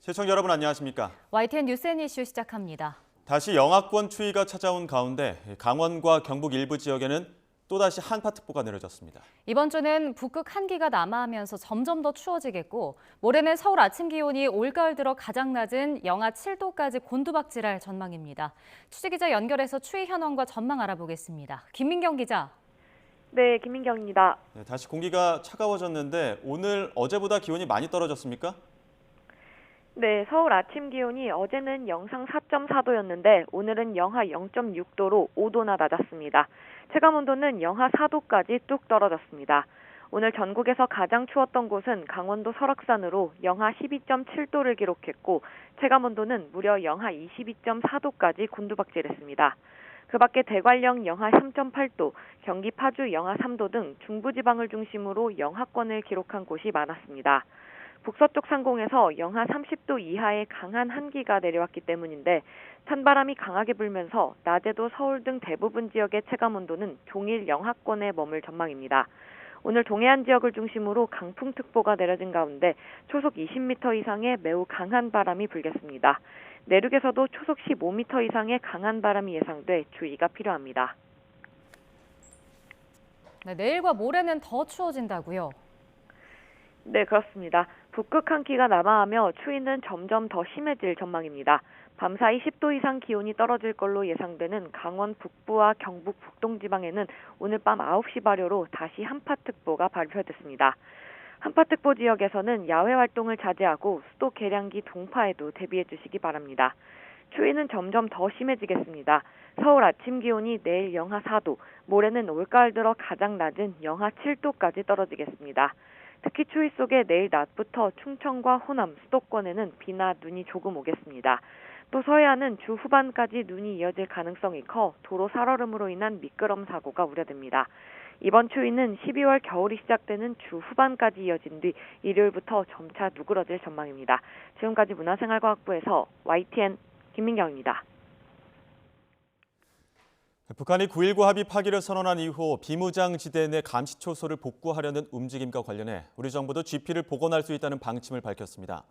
시청자 여러분 안녕하십니까? YTN 뉴스 앤 이슈 시작합니다. 다시 영하권 추위가 찾아온 가운데 강원과 경북 일부 지역에는 또다시 한파특보가 내려졌습니다. 이번 주는 북극 한기가 남하하면서 점점 더 추워지겠고 모레는 서울 아침 기온이 올가을 들어 가장 낮은 영하 7도까지 곤두박질할 전망입니다. 취재기자 연결해서 추위 현황과 전망 알아보겠습니다. 김민경 기자. 네, 김민경입니다. 다시 공기가 차가워졌는데 오늘 어제보다 기온이 많이 떨어졌습니까? 네, 서울 아침 기온이 어제는 영상 4.4도였는데 오늘은 영하 0.6도로 5도나 낮았습니다. 체감온도는 영하 4도까지 뚝 떨어졌습니다. 오늘 전국에서 가장 추웠던 곳은 강원도 설악산으로 영하 12.7도를 기록했고 체감온도는 무려 영하 22.4도까지 곤두박질했습니다. 그 밖에 대관령 영하 3.8도, 경기 파주 영하 3도 등 중부지방을 중심으로 영하권을 기록한 곳이 많았습니다. 북서쪽 상공에서 영하 30도 이하의 강한 한기가 내려왔기 때문인데 찬바람이 강하게 불면서 낮에도 서울 등 대부분 지역의 체감온도는 종일 영하권에 머물 전망입니다. 오늘 동해안 지역을 중심으로 강풍특보가 내려진 가운데 초속 20m 이상의 매우 강한 바람이 불겠습니다. 내륙에서도 초속 15m 이상의 강한 바람이 예상돼 주의가 필요합니다. 네, 내일과 모레는 더 추워진다고요? 네, 그렇습니다. 북극 한기가 남하하며 추위는 점점 더 심해질 전망입니다. 밤사이 10도 이상 기온이 떨어질 걸로 예상되는 강원 북부와 경북 북동지방에는 오늘 밤 9시 발효로 다시 한파특보가 발표됐습니다. 한파특보 지역에서는 야외 활동을 자제하고 수도 계량기 동파에도 대비해 주시기 바랍니다. 추위는 점점 더 심해지겠습니다. 서울 아침 기온이 내일 영하 4도, 모레는 올가을 들어 가장 낮은 영하 7도까지 떨어지겠습니다. 특히 추위 속에 내일 낮부터 충청과 호남, 수도권에는 비나 눈이 조금 오겠습니다. 또 서해안은 주 후반까지 눈이 이어질 가능성이 커 도로 살얼음으로 인한 미끄럼 사고가 우려됩니다. 이번 추위는 12월 겨울이 시작되는 주 후반까지 이어진 뒤 일요일부터 점차 누그러질 전망입니다. 지금까지 문화생활과학부에서 YTN 김민경입니다. 북한이 9.19 합의 파기를 선언한 이후 비무장지대 내 감시초소를 복구하려는 움직임과 관련해 우리 정부도 GP를 복원할 수 있다는 방침을 밝혔습니다.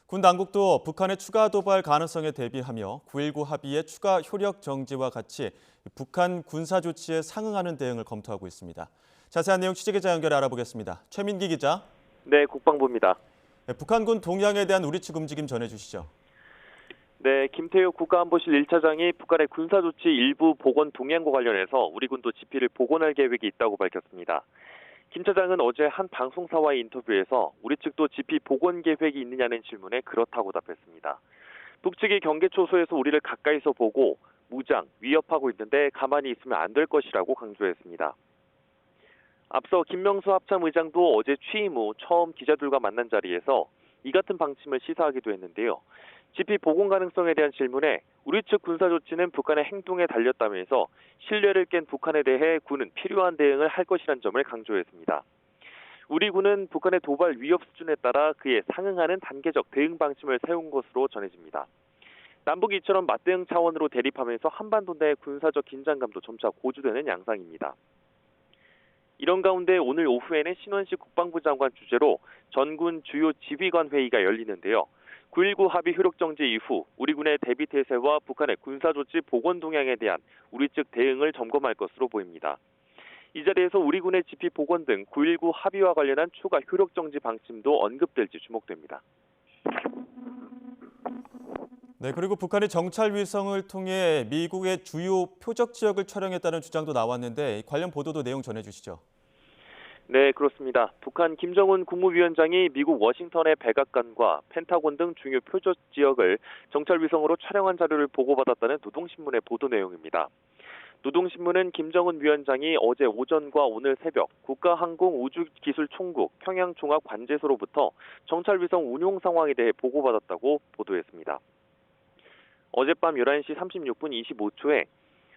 군 당국도 북한의 추가 도발 가능성에 대비하며 9.19 합의의 추가 효력 정지와 같이 북한 군사 조치에 상응하는 대응을 검토하고 있습니다. 자세한 내용 취재기자 연결해 알아보겠습니다. 최민기 기자. 네, 국방부입니다. 북한군 동향에 대한 우리 측 움직임 전해주시죠. 네, 김태우 국가안보실 1차장이 북한의 군사조치 일부 복원 동향과 관련해서 우리 군도 GP를 복원할 계획이 있다고 밝혔습니다. 김 차장은 어제 한 방송사와의 인터뷰에서 우리 측도 GP 복원 계획이 있느냐는 질문에 그렇다고 답했습니다. 북측이 경계초소에서 우리를 가까이서 보고 무장, 위협하고 있는데 가만히 있으면 안 될 것이라고 강조했습니다. 앞서 김명수 합참의장도 어제 취임 후 처음 기자들과 만난 자리에서 이 같은 방침을 시사하기도 했는데요. GP 복원 가능성에 대한 질문에 우리 측 군사조치는 북한의 행동에 달렸다면서 신뢰를 깬 북한에 대해 군은 필요한 대응을 할 것이라는 점을 강조했습니다. 우리 군은 북한의 도발 위협 수준에 따라 그에 상응하는 단계적 대응 방침을 세운 것으로 전해집니다. 남북이 이처럼 맞대응 차원으로 대립하면서 한반도 내 군사적 긴장감도 점차 고조되는 양상입니다. 이런 가운데 오늘 오후에는 신원식 국방부 장관 주재로 전군 주요 지휘관 회의가 열리는데요. 9.19 합의 효력 정지 이후 우리 군의 대비 태세와 북한의 군사조치 복원 동향에 대한 우리 측 대응을 점검할 것으로 보입니다. 이 자리에서 우리 군의 GP 복원 등 9.19 합의와 관련한 추가 효력 정지 방침도 언급될지 주목됩니다. 네, 그리고 북한이 정찰 위성을 통해 미국의 주요 표적 지역을 촬영했다는 주장도 나왔는데 관련 보도도 내용 전해주시죠. 네, 그렇습니다. 북한 김정은 국무위원장이 미국 워싱턴의 백악관과 펜타곤 등 중요 표적 지역을 정찰 위성으로 촬영한 자료를 보고받았다는 노동신문의 보도 내용입니다. 노동신문은 김정은 위원장이 어제 오전과 오늘 새벽 국가항공우주기술총국 평양종합관제소로부터 정찰 위성 운용 상황에 대해 보고받았다고 보도했습니다. 어젯밤 11시 36분 25초에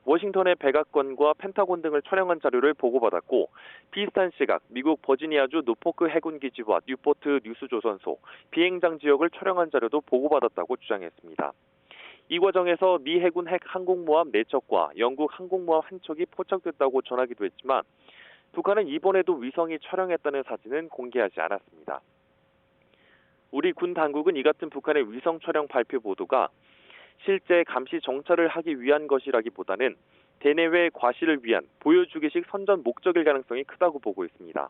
워싱턴의 백악관과 펜타곤 등을 촬영한 자료를 보고받았고 비슷한 시각 미국 버지니아주 노포크 해군기지와 뉴포트 뉴스조선소, 비행장 지역을 촬영한 자료도 보고받았다고 주장했습니다. 이 과정에서 미 해군 핵 항공모함 4척과 영국 항공모함 1척이 포착됐다고 전하기도 했지만 북한은 이번에도 위성이 촬영했다는 사진은 공개하지 않았습니다. 우리 군 당국은 이 같은 북한의 위성 촬영 발표 보도가 실제 감시 정찰을 하기 위한 것이라기보다는 대내외 과시를 위한 보여주기식 선전 목적일 가능성이 크다고 보고 있습니다.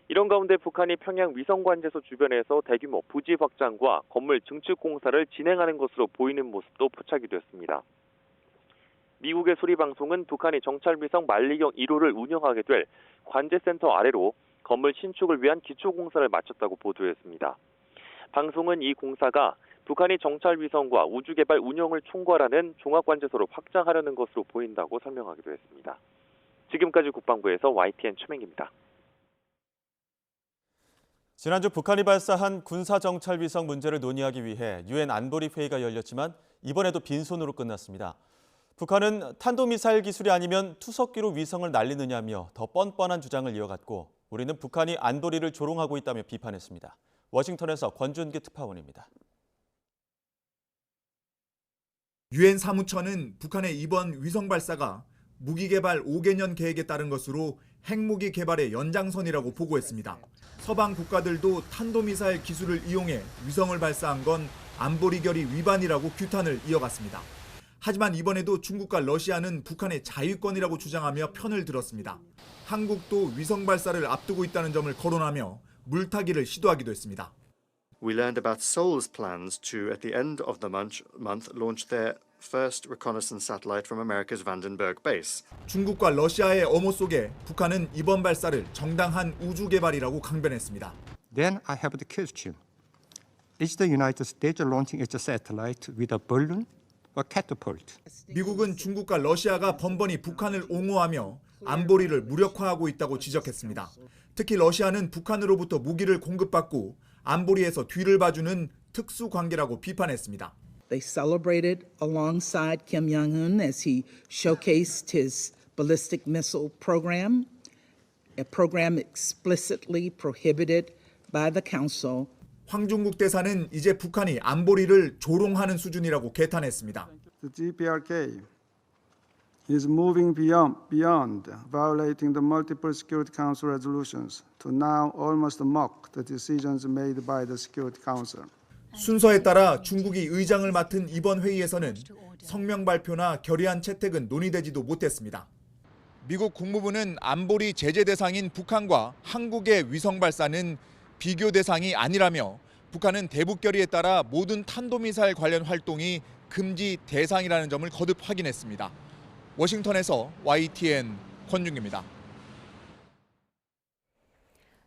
이런 가운데 북한이 평양 위성관제소 주변에서 대규모 부지 확장과 건물 증축 공사를 진행하는 것으로 보이는 모습도 포착이 됐습니다. 미국의 소리방송은 북한이 정찰위성 만리경 1호를 운영하게 될 관제센터 아래로 건물 신축을 위한 기초공사를 마쳤다고 보도했습니다. 방송은 이 공사가 북한이 정찰위성과 우주개발 운영을 총괄하는 종합관제소로 확장하려는 것으로 보인다고 설명하기도 했습니다. 지금까지 국방부에서 YTN 최명기입니다. 지난주 북한이 발사한 군사정찰위성 문제를 논의하기 위해 유엔 안보리 회의가 열렸지만 이번에도 빈손으로 끝났습니다. 북한은 탄도미사일 기술이 아니면 투석기로 위성을 날리느냐며 더 뻔뻔한 주장을 이어갔고 우리는 북한이 안보리를 조롱하고 있다며 비판했습니다. 워싱턴에서 권준기 특파원입니다. 유엔 사무처는 북한의 이번 위성 발사가 무기 개발 5개년 계획에 따른 것으로 핵무기 개발의 연장선이라고 보고했습니다. 서방 국가들도 탄도미사일 기술을 이용해 위성을 발사한 건 안보리 결의 위반이라고 규탄을 이어갔습니다. 하지만 이번에도 중국과 러시아는 북한의 자위권이라고 주장하며 편을 들었습니다. 한국도 위성 발사를 앞두고 있다는 점을 거론하며 물타기를 시도하기도 했습니다. We learned about Seoul's plans to, at the end of the month, launch their first reconnaissance satellite from America's Vandenberg base. 중국과 러시아의 엄호 속에 북한은 이번 발사를 정당한 우주 개발이라고 강변했습니다. Then I have the question. Is the United States launching its satellite with a balloon or catapult? 미국은 중국과 러시아가 번번이 북한을 옹호하며 안보리를 무력화하고 있다고 지적했습니다. 특히 러시아는 북한으로부터 무기를 공급받고 안보리에서 뒤를 봐주는 특수 관계라고 비판했습니다. They celebrated alongside Kim Jong-un as he showcased his ballistic missile program, a program explicitly prohibited by the Council. 황중국 대사는 이제 북한이 안보리를 조롱하는 수준이라고 개탄했습니다. The DPRK is moving beyond violating the multiple Security Council resolutions to now almost mock the decisions made by the Security Council. 순서에 따라 중국이 의장을 맡은 이번 회의에서는 성명 발표나 결의안 채택은 논의되지도 못했습니다. 미국 국무부는 안보리 제재 대상인 북한과 한국의 위성 발사는 비교 대상이 아니라며 북한은 대북 결의에 따라 모든 탄도미사일 관련 활동이 금지 대상이라는 점을 거듭 확인했습니다. 워싱턴에서 YTN 권준기입니다.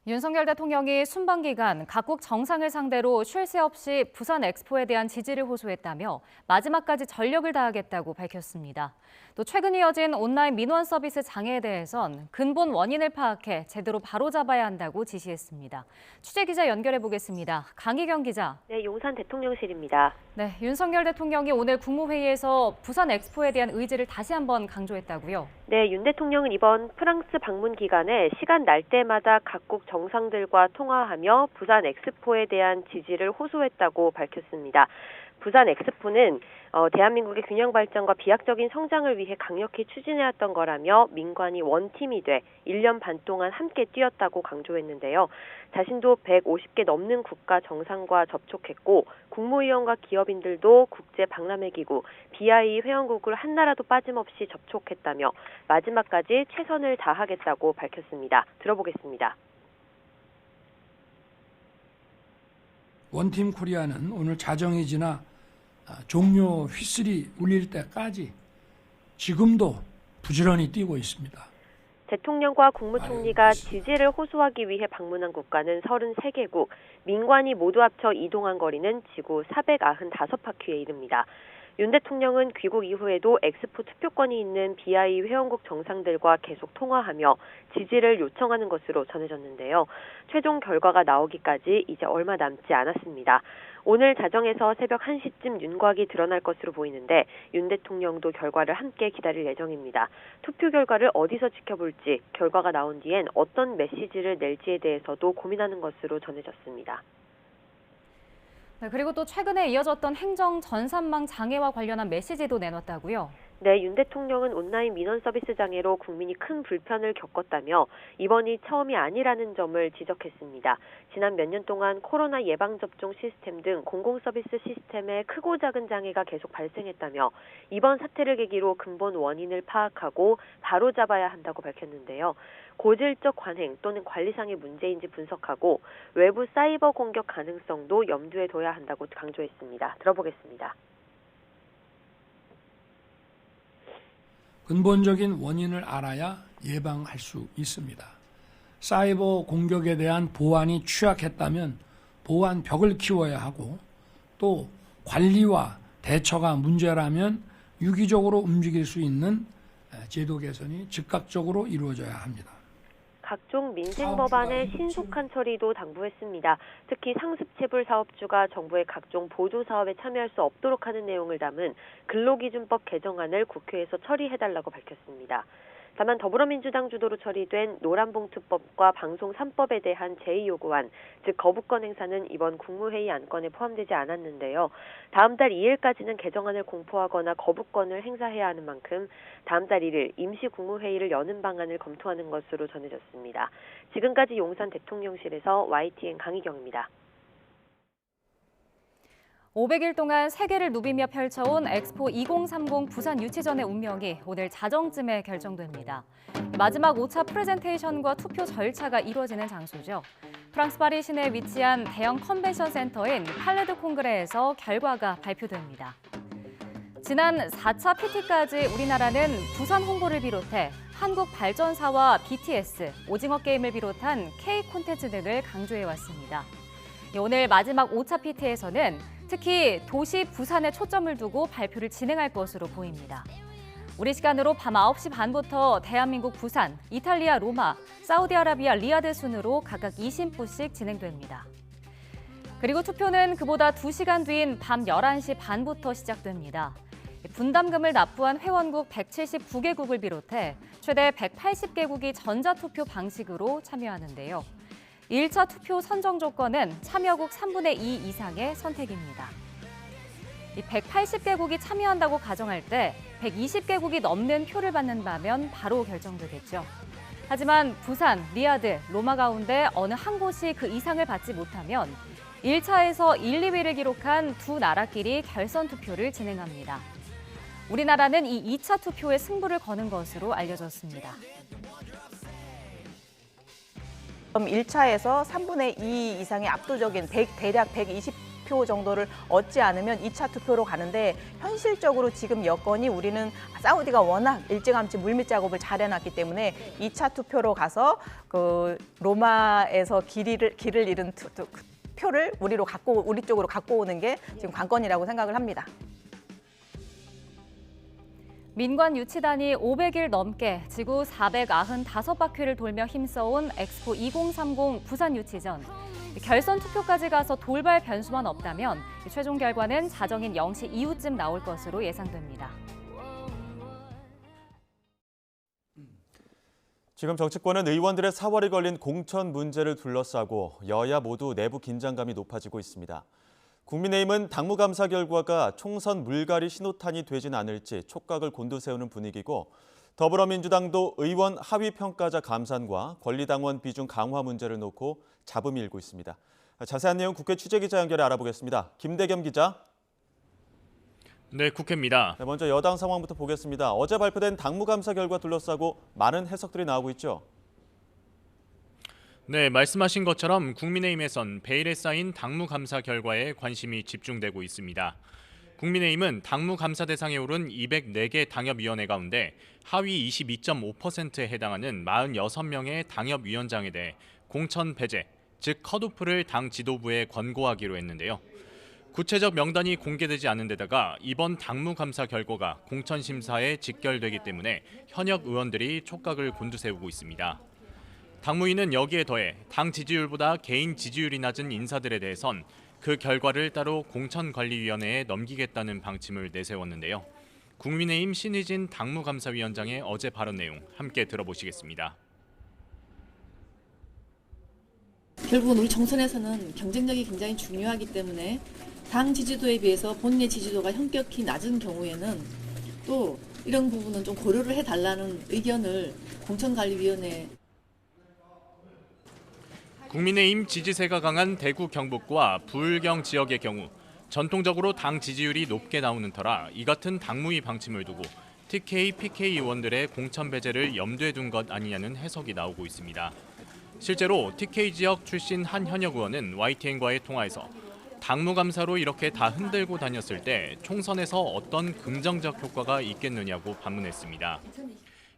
윤석열 대통령이 순방 기간 각국 정상을 상대로 쉴 새 없이 부산 엑스포에 대한 지지를 호소했다며 마지막까지 전력을 다하겠다고 밝혔습니다. 또 최근 이어진 온라인 민원 서비스 장애에 대해선 근본 원인을 파악해 제대로 바로잡아야 한다고 지시했습니다. 취재기자 연결해 보겠습니다. 강희경 기자. 네, 용산 대통령실입니다. 네, 윤석열 대통령이 오늘 국무회의에서 부산 엑스포에 대한 의지를 다시 한번 강조했다고요? 네, 윤 대통령은 이번 프랑스 방문 기간에 시간 날 때마다 각국 정상들과 통화하며 부산 엑스포에 대한 지지를 호소했다고 밝혔습니다. 부산 엑스포는 대한민국의 균형 발전과 비약적인 성장을 위해 강력히 추진해왔던 거라며 민관이 원팀이 돼 1년 반 동안 함께 뛰었다고 강조했는데요. 자신도 150개 넘는 국가 정상과 접촉했고 국무위원과 기업인들도 국제박람회기구 BIE 회원국을 한 나라도 빠짐없이 접촉했다며 마지막까지 최선을 다하겠다고 밝혔습니다. 들어보겠습니다. 원팀 코리아는 오늘 자정이 지나 종료 휘슬이 울릴 때까지 지금도 부지런히 뛰고 있습니다. 대통령과 국무총리가 지지를 호소하기 위해 방문한 국가는 33개국, 민관이 모두 합쳐 이동한 거리는 지구 495바퀴에 이릅니다. 윤 대통령은 귀국 이후에도 엑스포 투표권이 있는 BIE 회원국 정상들과 계속 통화하며 지지를 요청하는 것으로 전해졌는데요. 최종 결과가 나오기까지 이제 얼마 남지 않았습니다. 오늘 자정에서 새벽 1시쯤 윤곽이 드러날 것으로 보이는데 윤 대통령도 결과를 함께 기다릴 예정입니다. 투표 결과를 어디서 지켜볼지, 결과가 나온 뒤엔 어떤 메시지를 낼지에 대해서도 고민하는 것으로 전해졌습니다. 네, 그리고 또 최근에 이어졌던 행정 전산망 장애와 관련한 메시지도 내놨다고요? 네, 윤 대통령은 온라인 민원 서비스 장애로 국민이 큰 불편을 겪었다며 이번이 처음이 아니라는 점을 지적했습니다. 지난 몇 년 동안 코로나 예방접종 시스템 등 공공서비스 시스템에 크고 작은 장애가 계속 발생했다며 이번 사태를 계기로 근본 원인을 파악하고 바로잡아야 한다고 밝혔는데요. 고질적 관행 또는 관리상의 문제인지 분석하고 외부 사이버 공격 가능성도 염두에 둬야 한다고 강조했습니다. 들어보겠습니다. 근본적인 원인을 알아야 예방할 수 있습니다. 사이버 공격에 대한 보안이 취약했다면 보안 벽을 키워야 하고 또 관리와 대처가 문제라면 유기적으로 움직일 수 있는 제도 개선이 즉각적으로 이루어져야 합니다. 각종 민생 법안의 신속한 처리도 당부했습니다. 특히 상습체불 사업주가 정부의 각종 보조 사업에 참여할 수 없도록 하는 내용을 담은 근로기준법 개정안을 국회에서 처리해달라고 밝혔습니다. 다만 더불어민주당 주도로 처리된 노란봉투법과 방송 3법에 대한 제2요구안, 즉 거부권 행사는 이번 국무회의 안건에 포함되지 않았는데요. 다음 달 2일까지는 개정안을 공포하거나 거부권을 행사해야 하는 만큼 다음 달 1일 임시 국무회의를 여는 방안을 검토하는 것으로 전해졌습니다. 지금까지 용산 대통령실에서 YTN 강희경입니다. 500일 동안 세계를 누비며 펼쳐온 엑스포 2030 부산 유치전의 운명이 오늘 자정쯤에 결정됩니다. 마지막 5차 프레젠테이션과 투표 절차가 이루어지는 장소죠. 프랑스 파리 시내에 위치한 대형 컨벤션 센터인 팔레드 콩그레에서 결과가 발표됩니다. 지난 4차 PT까지 우리나라는 부산 홍보를 비롯해 한국 발전사와 BTS, 오징어 게임을 비롯한 K 콘텐츠 등을 강조해왔습니다. 오늘 마지막 5차 PT에서는 특히 도시 부산에 초점을 두고 발표를 진행할 것으로 보입니다. 우리 시간으로 밤 9시 반부터 대한민국 부산, 이탈리아 로마, 사우디아라비아 리야드 순으로 각각 20부씩 진행됩니다. 그리고 투표는 그보다 2시간 뒤인 밤 11시 반부터 시작됩니다. 분담금을 납부한 회원국 179개국을 비롯해 최대 180개국이 전자투표 방식으로 참여하는데요. 1차 투표 선정 조건은 참여국 3분의 2 이상의 선택입니다. 180개국이 참여한다고 가정할 때 120개국이 넘는 표를 받는다면 바로 결정되겠죠. 하지만 부산, 리야드, 로마 가운데 어느 한 곳이 그 이상을 받지 못하면 1차에서 1, 2위를 기록한 두 나라끼리 결선 투표를 진행합니다. 우리나라는 이 2차 투표에 승부를 거는 것으로 알려졌습니다. 1차에서 3분의 2 이상의 압도적인 대략 120표 정도를 얻지 않으면 2차 투표로 가는데 현실적으로 지금 여건이 우리는 사우디가 워낙 일찌감치 물밑 작업을 잘 해놨기 때문에 2차 투표로 가서 그 로마에서 길을 잃은 표를 우리 쪽으로 갖고 오는 게 지금 관건이라고 생각을 합니다. 민관 유치단이 500일 넘게 지구 495바퀴를 돌며 힘써온 엑스포 2030 부산 유치전. 결선 투표까지 가서 돌발 변수만 없다면 최종 결과는 자정인 0시 이후쯤 나올 것으로 예상됩니다. 지금 정치권은 의원들의 사활이 걸린 공천 문제를 둘러싸고 여야 모두 내부 긴장감이 높아지고 있습니다. 국민의힘은 당무감사 결과가 총선 물갈이 신호탄이 되진 않을지 촉각을 곤두세우는 분위기고 더불어민주당도 의원 하위 평가자 감산과 권리당원 비중 강화 문제를 놓고 잡음이 일고 있습니다. 자세한 내용 국회 취재기자 연결해 알아보겠습니다. 김대겸 기자. 네, 국회입니다. 먼저 여당 상황부터 보겠습니다. 어제 발표된 당무감사 결과 둘러싸고 많은 해석들이 나오고 있죠. 네, 말씀하신 것처럼 국민의힘에선 베일에 쌓인 당무감사 결과에 관심이 집중되고 있습니다. 국민의힘은 당무감사 대상에 오른 204개 당협위원회 가운데 하위 22.5%에 해당하는 46명의 당협위원장에 대해 공천 배제, 즉 컷오프를 당 지도부에 권고하기로 했는데요. 구체적 명단이 공개되지 않은 데다가 이번 당무감사 결과가 공천심사에 직결되기 때문에 현역 의원들이 촉각을 곤두세우고 있습니다. 당무위는 여기에 더해 당 지지율보다 개인 지지율이 낮은 인사들에 대해선 그 결과를 따로 공천관리위원회에 넘기겠다는 방침을 내세웠는데요. 국민의힘 신의진 당무감사위원장의 어제 발언 내용 함께 들어보시겠습니다. 결국은 우리 정선에서는 경쟁력이 굉장히 중요하기 때문에 당 지지도에 비해서 본인의 지지도가 현격히 낮은 경우에는 또 이런 부분은 좀 고려를 해달라는 의견을 공천관리위원회에 국민의힘 지지세가 강한 대구 경북과 부울경 지역의 경우 전통적으로 당 지지율이 높게 나오는 터라 이 같은 당무위 방침을 두고 TK, PK 의원들의 공천 배제를 염두에 둔 것 아니냐는 해석이 나오고 있습니다. 실제로 TK 지역 출신 한 현역 의원은 YTN과의 통화에서 당무감사로 이렇게 다 흔들고 다녔을 때 총선에서 어떤 긍정적 효과가 있겠느냐고 반문했습니다.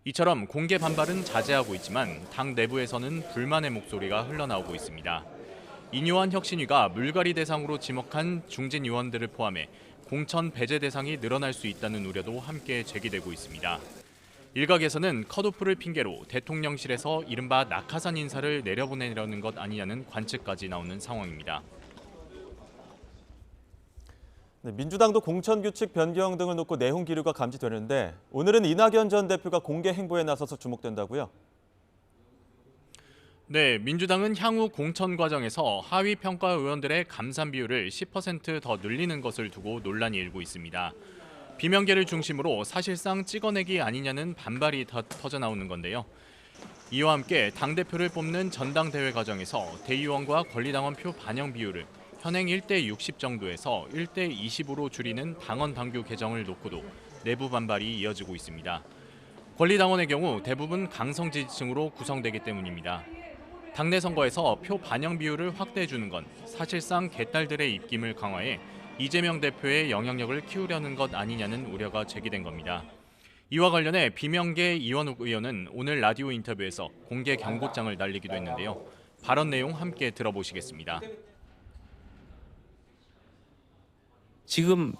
이처럼 공개 반발은 자제하고 있지만 당 내부에서는 불만의 목소리가 흘러나오고 있습니다. 인요한 혁신위가 물갈이 대상으로 지목한 중진 의원들을 포함해 공천 배제 대상이 늘어날 수 있다는 우려도 함께 제기되고 있습니다. 일각에서는 컷오프를 핑계로 대통령실에서 이른바 낙하산 인사를 내려보내려는 것 아니냐는 관측까지 나오는 상황입니다. 네, 민주당도 공천규칙 변경 등을 놓고 내홍 기류가 감지되는데 오늘은 이낙연 전 대표가 공개 행보에 나서서 주목된다고요? 네, 민주당은 향후 공천 과정에서 하위 평가 의원들의 감산 비율을 10% 더 늘리는 것을 두고 논란이 일고 있습니다. 비명계를 중심으로 사실상 찍어내기 아니냐는 반발이 터져나오는 건데요. 이와 함께 당대표를 뽑는 전당대회 과정에서 대의원과 권리당원 표 반영 비율을 현행 1대 60 정도에서 1대 20으로 줄이는 당원 당규 개정을 놓고도 내부 반발이 이어지고 있습니다. 권리당원의 경우 대부분 강성 지지층으로 구성되기 때문입니다. 당내 선거에서 표 반영 비율을 확대해주는 건 사실상 개딸들의 입김을 강화해 이재명 대표의 영향력을 키우려는 것 아니냐는 우려가 제기된 겁니다. 이와 관련해 비명계 이원욱 의원은 오늘 라디오 인터뷰에서 공개 경고장을 날리기도 했는데요. 발언 내용 함께 들어보시겠습니다. 지금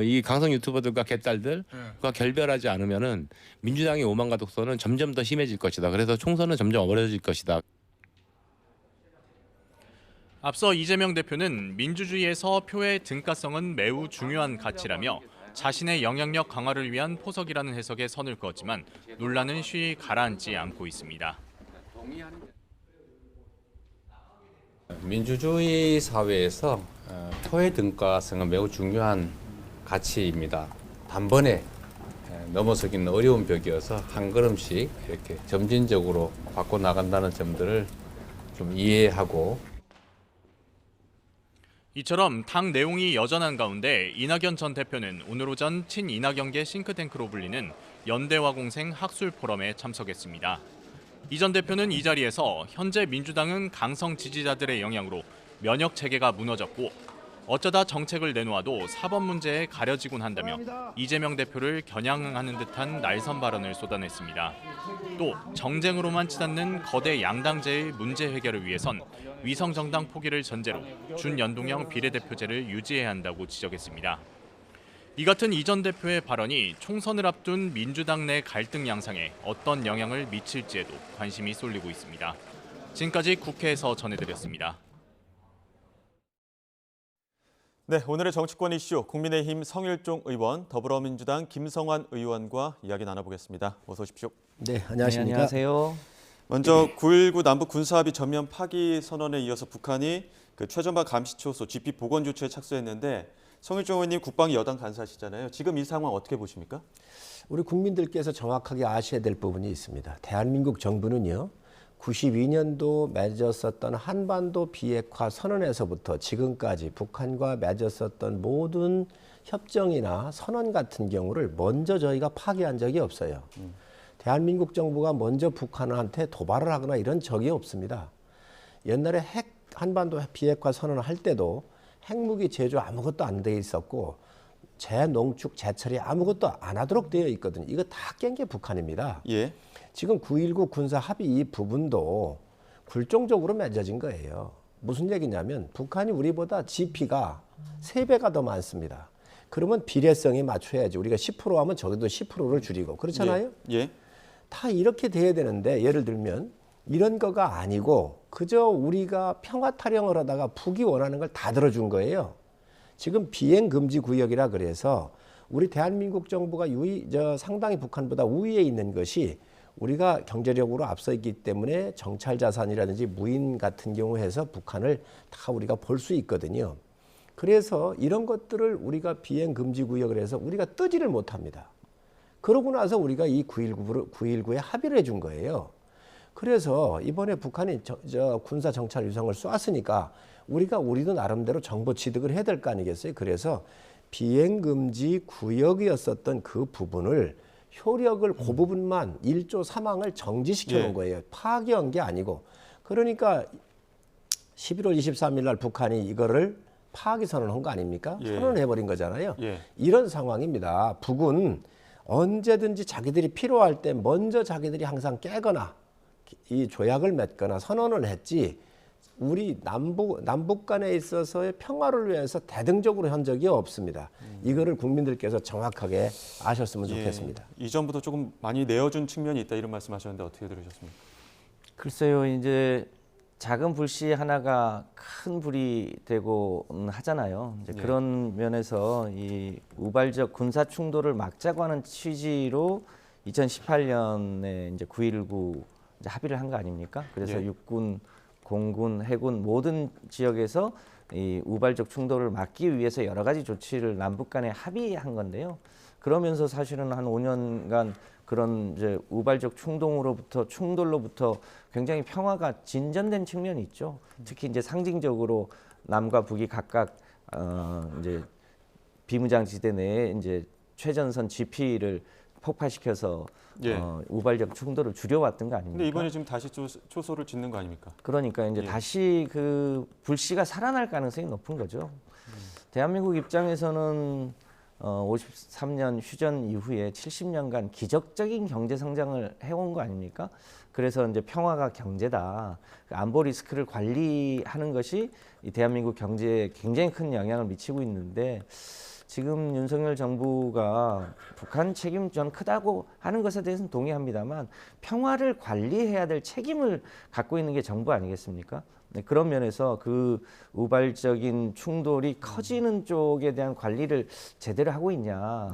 이 강성 유튜버들과 개딸들과 결별하지 않으면은 민주당의 오만과 독선은 점점 더 심해질 것이다. 그래서 총선은 점점 어려워질 것이다. 앞서 이재명 대표는 민주주의에서 표의 등가성은 매우 중요한 가치라며 자신의 영향력 강화를 위한 포석이라는 해석에 선을 그었지만 논란은 쉬이 가라앉지 않고 있습니다. 민주주의 사회에서 표의 등가성은 매우 중요한 가치입니다. 단번에 넘어서기는 어려운 벽이어서 한 걸음씩 이렇게 점진적으로 바꿔나간다는 점들을 좀 이해하고 이처럼 당 내용이 여전한 가운데 이낙연 전 대표는 오늘 오전 친이낙연계 싱크탱크로 불리는 연대화공생 학술 포럼에 참석했습니다. 이 전 대표는 이 자리에서 현재 민주당은 강성 지지자들의 영향으로 면역 체계가 무너졌고 어쩌다 정책을 내놓아도 사법 문제에 가려지곤 한다며 이재명 대표를 겨냥하는 듯한 날선 발언을 쏟아냈습니다. 또 정쟁으로만 치닫는 거대 양당제의 문제 해결을 위해선 위성정당 포기를 전제로 준연동형 비례대표제를 유지해야 한다고 지적했습니다. 이 같은 이 전 대표의 발언이 총선을 앞둔 민주당 내 갈등 양상에 어떤 영향을 미칠지에도 관심이 쏠리고 있습니다. 지금까지 국회에서 전해드렸습니다. 네, 오늘의 정치권 이슈 국민의힘 성일종 의원, 더불어민주당 김성환 의원과 이야기 나눠보겠습니다. 어서 오십시오. 네, 안녕하십니까. 네, 안녕하세요. 먼저 9.19 남북 군사합의 전면 파기 선언에 이어서 북한이 최전방 감시초소 GP 복원 조치에 착수했는데 성일종 의원님 국방위 여당 간사시잖아요. 지금 이 상황 어떻게 보십니까? 우리 국민들께서 정확하게 아셔야 될 부분이 있습니다. 대한민국 정부는요. 92년도 맺었었던 한반도 비핵화 선언에서부터 지금까지 북한과 맺었었던 모든 협정이나 선언 같은 경우를 먼저 저희가 파기한 적이 없어요. 대한민국 정부가 먼저 북한한테 도발을 하거나 이런 적이 없습니다. 옛날에 한반도 비핵화 선언을 할 때도 핵무기 제조 아무것도 안 돼 있었고 재농축, 재처리 아무것도 안 하도록 되어 있거든요. 이거 다 깬 게 북한입니다. 예. 지금 9.19 군사 합의 이 부분도 굴종적으로 맺어진 거예요. 무슨 얘기냐면 북한이 우리보다 GP가 3배가 더 많습니다. 그러면 비례성에 맞춰야지. 우리가 10% 하면 저기도 10%를 줄이고 그렇잖아요. 예. 다 이렇게 돼야 되는데 예를 들면 이런 거가 아니고 그저 우리가 평화 타령을 하다가 북이 원하는 걸 다 들어준 거예요. 지금 비행금지 구역이라 그래서 우리 대한민국 정부가 상당히 북한보다 우위에 있는 것이 우리가 경제력으로 앞서 있기 때문에 정찰 자산이라든지 무인 같은 경우 해서 북한을 다 우리가 볼 수 있거든요. 그래서 이런 것들을 우리가 비행금지 구역을 해서 우리가 뜨지를 못합니다. 그러고 나서 우리가 이 9.19에 합의를 해준 거예요. 그래서 이번에 북한이 군사 정찰 위성을 쐈으니까 우리도 나름대로 정보 취득을 해야 될 거 아니겠어요? 그래서 비행 금지 구역이었었던 그 부분을 효력을 그 부분만 1조 3항을 정지시켜 놓은 거예요. 파기한 게 아니고. 그러니까 11월 23일 날 북한이 이거를 파기 선언한 거 아닙니까? 선언해버린 거잖아요. 이런 상황입니다. 북은 언제든지 자기들이 필요할 때 먼저 자기들이 항상 깨거나 이 조약을 맺거나 선언을 했지 우리 남북 간에 있어서의 평화를 위해서 대등적으로 한 적이 없습니다. 이거를 국민들께서 정확하게 아셨으면 좋겠습니다. 이전부터 조금 많이 내어준 측면이 있다 이런 말씀하셨는데 어떻게 들으셨습니까? 글쎄요, 이제 작은 불씨 하나가 큰 불이 되고 하잖아요. 이제 그런 면에서 이 우발적 군사 충돌을 막자고 하는 취지로 2018년에 이제 9.19 이제 합의를 한 거 아닙니까? 그래서 육군, 공군, 해군 모든 지역에서 이 우발적 충돌을 막기 위해서 여러 가지 조치를 남북 간에 합의한 건데요. 그러면서 사실은 한 5년간 그런 이제 우발적 충돌로부터 굉장히 평화가 진전된 측면이 있죠. 특히 이제 상징적으로 남과 북이 각각 이제 비무장지대 내에 이제 최전선 GP를 폭파시켜서 우발적 충돌을 줄여왔던 거 아닙니까? 근데 이번에 지금 다시 초소를 짓는 거 아닙니까? 그러니까 이제 다시 그 불씨가 살아날 가능성이 높은 거죠. 대한민국 입장에서는 53년 휴전 이후에 70년간 기적적인 경제 성장을 해온 거 아닙니까? 그래서 이제 평화가 경제다. 안보 리스크를 관리하는 것이 이 대한민국 경제에 굉장히 큰 영향을 미치고 있는데 지금 윤석열 정부가 북한 책임 전 크다고 하는 것에 대해서는 동의합니다만 평화를 관리해야 될 책임을 갖고 있는 게 정부 아니겠습니까? 네, 그런 면에서 그 우발적인 충돌이 커지는 쪽에 대한 관리를 제대로 하고 있냐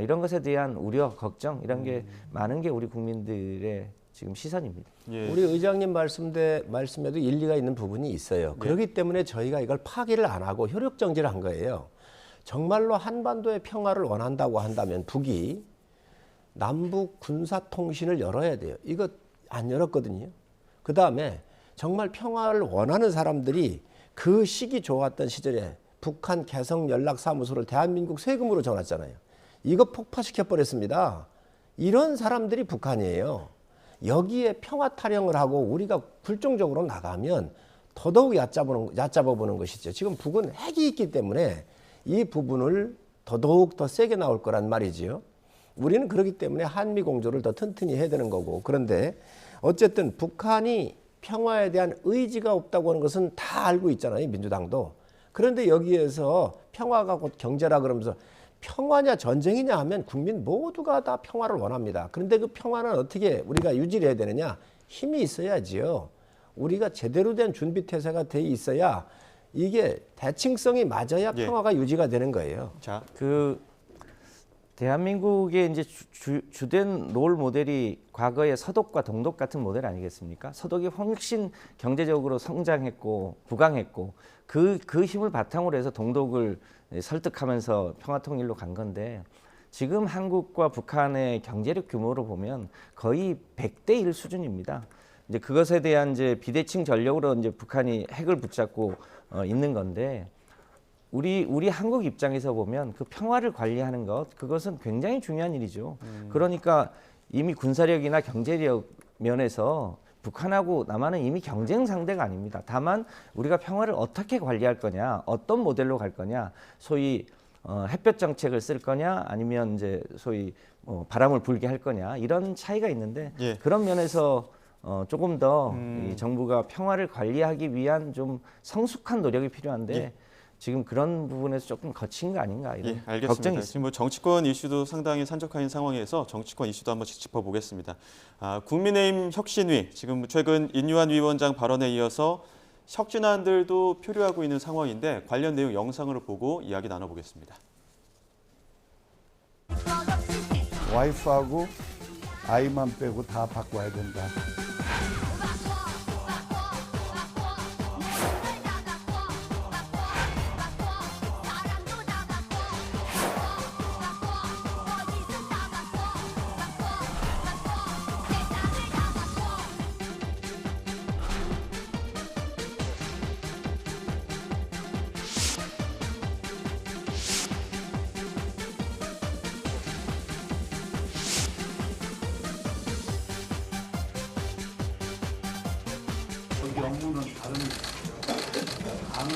이런 것에 대한 우려, 걱정 이런 게 많은 게 우리 국민들의 지금 시선입니다. 우리 의장님 말씀에도 일리가 있는 부분이 있어요. 그렇기 때문에 저희가 이걸 파기를 안 하고 효력 정지를 한 거예요. 정말로 한반도의 평화를 원한다고 한다면 북이 남북 군사 통신을 열어야 돼요. 이거 안 열었거든요. 그 다음에 정말 평화를 원하는 사람들이 그 시기 좋았던 시절에 북한 개성연락사무소를 대한민국 세금으로 줘놨잖아요. 이거 폭파시켜 버렸습니다. 이런 사람들이 북한이에요. 여기에 평화 타령을 하고 우리가 굴종적으로 나가면 더더욱 얕잡아보는 것이죠. 지금 북은 핵이 있기 때문에 이 부분을 더더욱 더 세게 나올 거란 말이지요. 우리는 그렇기 때문에 한미 공조를 더 튼튼히 해야 되는 거고. 그런데 어쨌든 북한이 평화에 대한 의지가 없다고 하는 것은 다 알고 있잖아요. 민주당도. 그런데 여기에서 평화가 곧 경제라 그러면서 평화냐 전쟁이냐 하면 국민 모두가 다 평화를 원합니다. 그런데 그 평화는 어떻게 우리가 유지를 해야 되느냐? 힘이 있어야지요. 우리가 제대로 된 준비태세가 돼 있어야 이게 대칭성이 맞아야 평화가 유지가 되는 거예요. 자, 그 대한민국의 이제 주된 롤 모델이 과거의 서독과 동독 같은 모델 아니겠습니까? 서독이 훨씬 경제적으로 성장했고 부강했고 그 힘을 바탕으로 해서 동독을 설득하면서 평화통일로 간 건데 지금 한국과 북한의 경제력 규모로 보면 거의 100대 1 수준입니다. 이제 그것에 대한 이제 비대칭 전력으로 이제 북한이 핵을 붙잡고 있는 건데 우리 한국 입장에서 보면 그 평화를 관리하는 것 그것은 굉장히 중요한 일이죠. 그러니까 이미 군사력이나 경제력 면에서 북한하고 남한은 이미 경쟁 상대가 아닙니다. 다만 우리가 평화를 어떻게 관리할 거냐, 어떤 모델로 갈 거냐, 소위 햇볕 정책을 쓸 거냐, 아니면 이제 소위 바람을 불게 할 거냐 이런 차이가 있는데 그런 면에서 조금 더 이 정부가 평화를 관리하기 위한 좀 성숙한 노력이 필요한데 지금 그런 부분에서 조금 거친 거 아닌가 이런 알겠습니다. 걱정이 있습니다. 지금 뭐 정치권 이슈도 상당히 산적한 상황에서 정치권 이슈도 한번 짚어보겠습니다. 국민의힘 혁신위 지금 최근 인유한 위원장 발언에 이어서 혁신안들도 표류하고 있는 상황인데 관련 내용 영상으로 보고 이야기 나눠보겠습니다. 와이프하고 아이만 빼고 다 바꿔야 된다. 업무는 다른 강을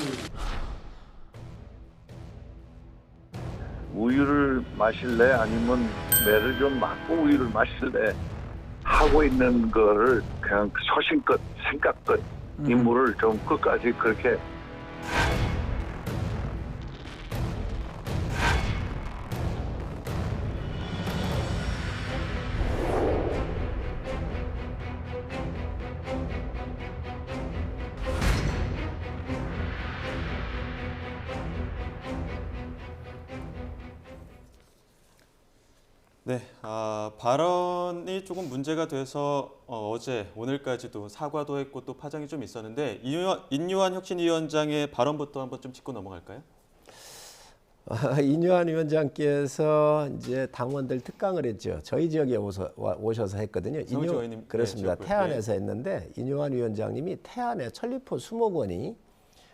우유를 마실래 아니면 매를 좀 맞고 우유를 마실래 하고 있는 거를 그냥 소신껏 생각껏 임무를 좀 끝까지 그렇게 네, 발언이 조금 문제가 돼서 어제 오늘까지도 사과도 했고 또 파장이 좀 있었는데 인요한 혁신위원장의 발언부터 한번 좀 짚고 넘어갈까요? 인요한 위원장께서 이제 당원들 특강을 했죠. 저희 지역에 오셔서 했거든요. 그렇습니다. 네, 태안에서 했는데 인요한 위원장님이 태안의 천리포 수목원이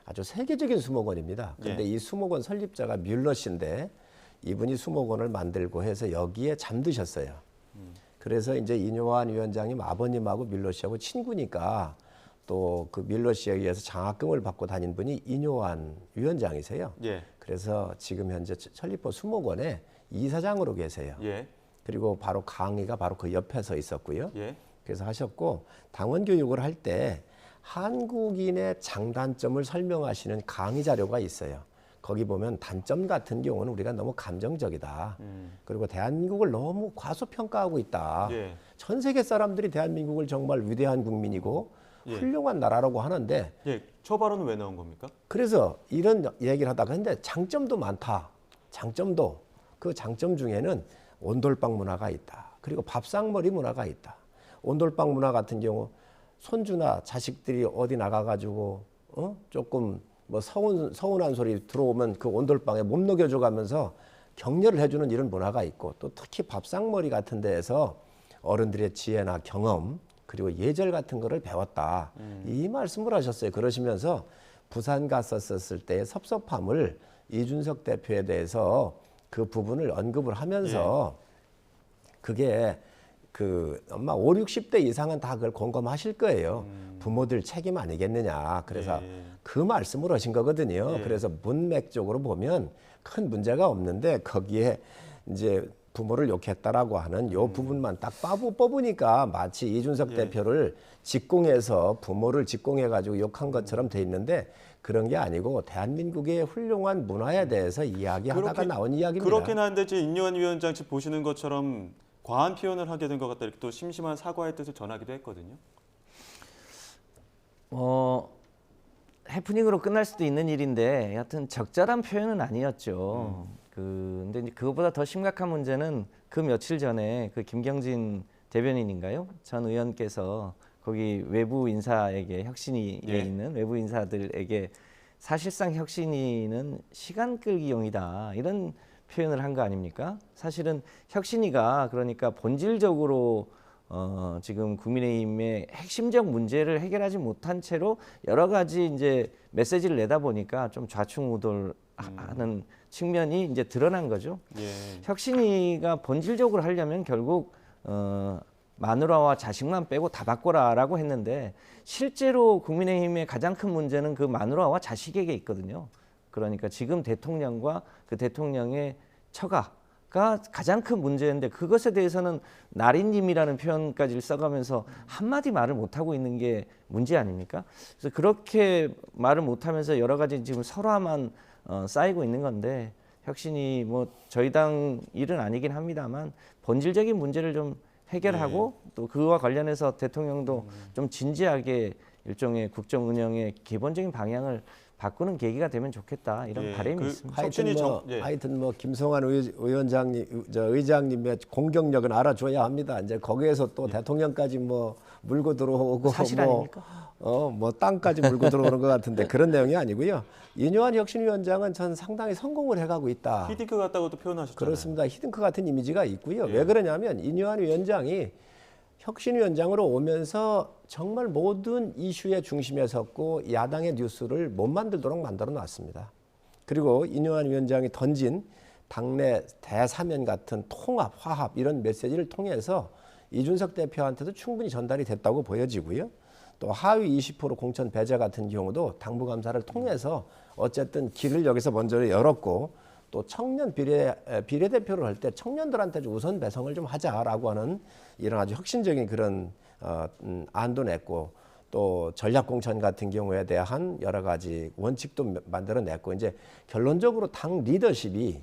아주 세계적인 수목원입니다. 그런데 이 수목원 설립자가 뮬러 씨인데 이분이 수목원을 만들고 해서 여기에 잠드셨어요. 그래서 이제 인요한 위원장님 아버님하고 뮬러 씨하고 친구니까 또 그 뮬러 씨에 의해서 장학금을 받고 다닌 분이 인요한 위원장이세요. 그래서 지금 현재 천리포 수목원의 이사장으로 계세요. 그리고 바로 강의가 바로 그 옆에서 있었고요. 그래서 하셨고 당원 교육을 할 때 한국인의 장단점을 설명하시는 강의 자료가 있어요. 거기 보면 단점 같은 경우는 우리가 너무 감정적이다. 그리고 대한민국을 너무 과소평가하고 있다. 전 세계 사람들이 대한민국을 정말 위대한 국민이고 훌륭한 나라라고 하는데 저 발언은 왜 나온 겁니까? 그래서 이런 얘기를 하다가 근데 장점도 많다. 장점도 그 장점 중에는 온돌방 문화가 있다. 그리고 밥상머리 문화가 있다. 온돌방 문화 같은 경우 손주나 자식들이 어디 나가가지고 조금 뭐 서운한 소리 들어오면 그 온돌방에 몸 녹여줘 가면서 격려를 해주는 이런 문화가 있고 또 특히 밥상머리 같은 데에서 어른들의 지혜나 경험 그리고 예절 같은 거를 배웠다. 이 말씀을 하셨어요. 그러시면서 부산 갔었을 때의 섭섭함을 이준석 대표에 대해서 그 부분을 언급을 하면서 그게 그 아마 5, 60대 이상은 다 그걸 공감하실 거예요. 부모들 책임 아니겠느냐. 그래서 그 말씀을 하신 거거든요. 그래서 문맥적으로 보면 큰 문제가 없는데 거기에 이제 부모를 욕했다라고 하는 요 부분만 딱 뽑으니까 마치 이준석 대표를 직공해서 부모를 직공해가지고 욕한 것처럼 돼 있는데 그런 게 아니고 대한민국의 훌륭한 문화에 대해서 이야기하다가 나온 이야기입니다. 그렇긴 한데 이제 인요한 위원장 집 보시는 것처럼 과한 표현을 하게 된 것 같다 이렇게 또 심심한 사과의 뜻을 전하기도 했거든요. 해프닝으로 끝날 수도 있는 일인데 여하튼 적절한 표현은 아니었죠. 근데 그것보다 더 심각한 문제는 그 며칠 전에 그 김경진 대변인인가요? 전 의원께서 거기 외부 인사에게 혁신위에 있는 외부 인사들에게 사실상 혁신위는 시간 끌기용이다 이런 표현을 한 거 아닙니까? 사실은 혁신위가 그러니까 본질적으로 지금 국민의힘의 핵심적 문제를 해결하지 못한 채로 여러 가지 이제 메시지를 내다 보니까 좀 좌충우돌하는 측면이 이제 드러난 거죠. 혁신위가 본질적으로 하려면 결국 마누라와 자식만 빼고 다 바꿔라라고 했는데 실제로 국민의힘의 가장 큰 문제는 그 마누라와 자식에게 있거든요. 그러니까 지금 대통령과 그 대통령의 처가가 가장 큰 문제인데 그것에 대해서는 나린님이라는 표현까지 써가면서 한마디 말을 못하고 있는 게 문제 아닙니까? 그래서 그렇게 말을 못하면서 여러 가지 지금 설화만 쌓이고 있는 건데 혁신이 뭐 저희 당 일은 아니긴 합니다만 본질적인 문제를 좀 해결하고 또 그와 관련해서 대통령도 좀 진지하게 일종의 국정 운영의 기본적인 방향을 바꾸는 계기가 되면 좋겠다 이런 바람이 있습니다. 하여튼 뭐 김성환 의장님의 공격력은 알아줘야 합니다. 이제 거기에서 또 대통령까지 뭐 물고 들어오고 사실 아닙니까? 뭐 땅까지 물고 들어오는 것 같은데 그런 내용이 아니고요. 인요한 혁신위원장은 전 상당히 성공을 해가고 있다. 히딩크 같다고도 표현하셨잖아요. 그렇습니다. 히딩크 같은 이미지가 있고요. 왜 그러냐면 인요한 위원장이 혁신위원장으로 오면서 정말 모든 이슈의 중심에 섰고 야당의 뉴스를 못 만들도록 만들어 놨습니다. 그리고 인요한 위원장이 던진 당내 대사면 같은 통합, 화합 이런 메시지를 통해서 이준석 대표한테도 충분히 전달이 됐다고 보여지고요. 또 하위 20% 공천 배제 같은 경우도 당무감사를 통해서 어쨌든 길을 여기서 먼저 열었고 또 청년 비례대표를 할 때 청년들한테 좀 우선 배성을 좀 하자라고 하는 이런 아주 혁신적인 그런 안도 냈고 또 전략공천 같은 경우에 대한 여러 가지 원칙도 만들어냈고 이제 결론적으로 당 리더십이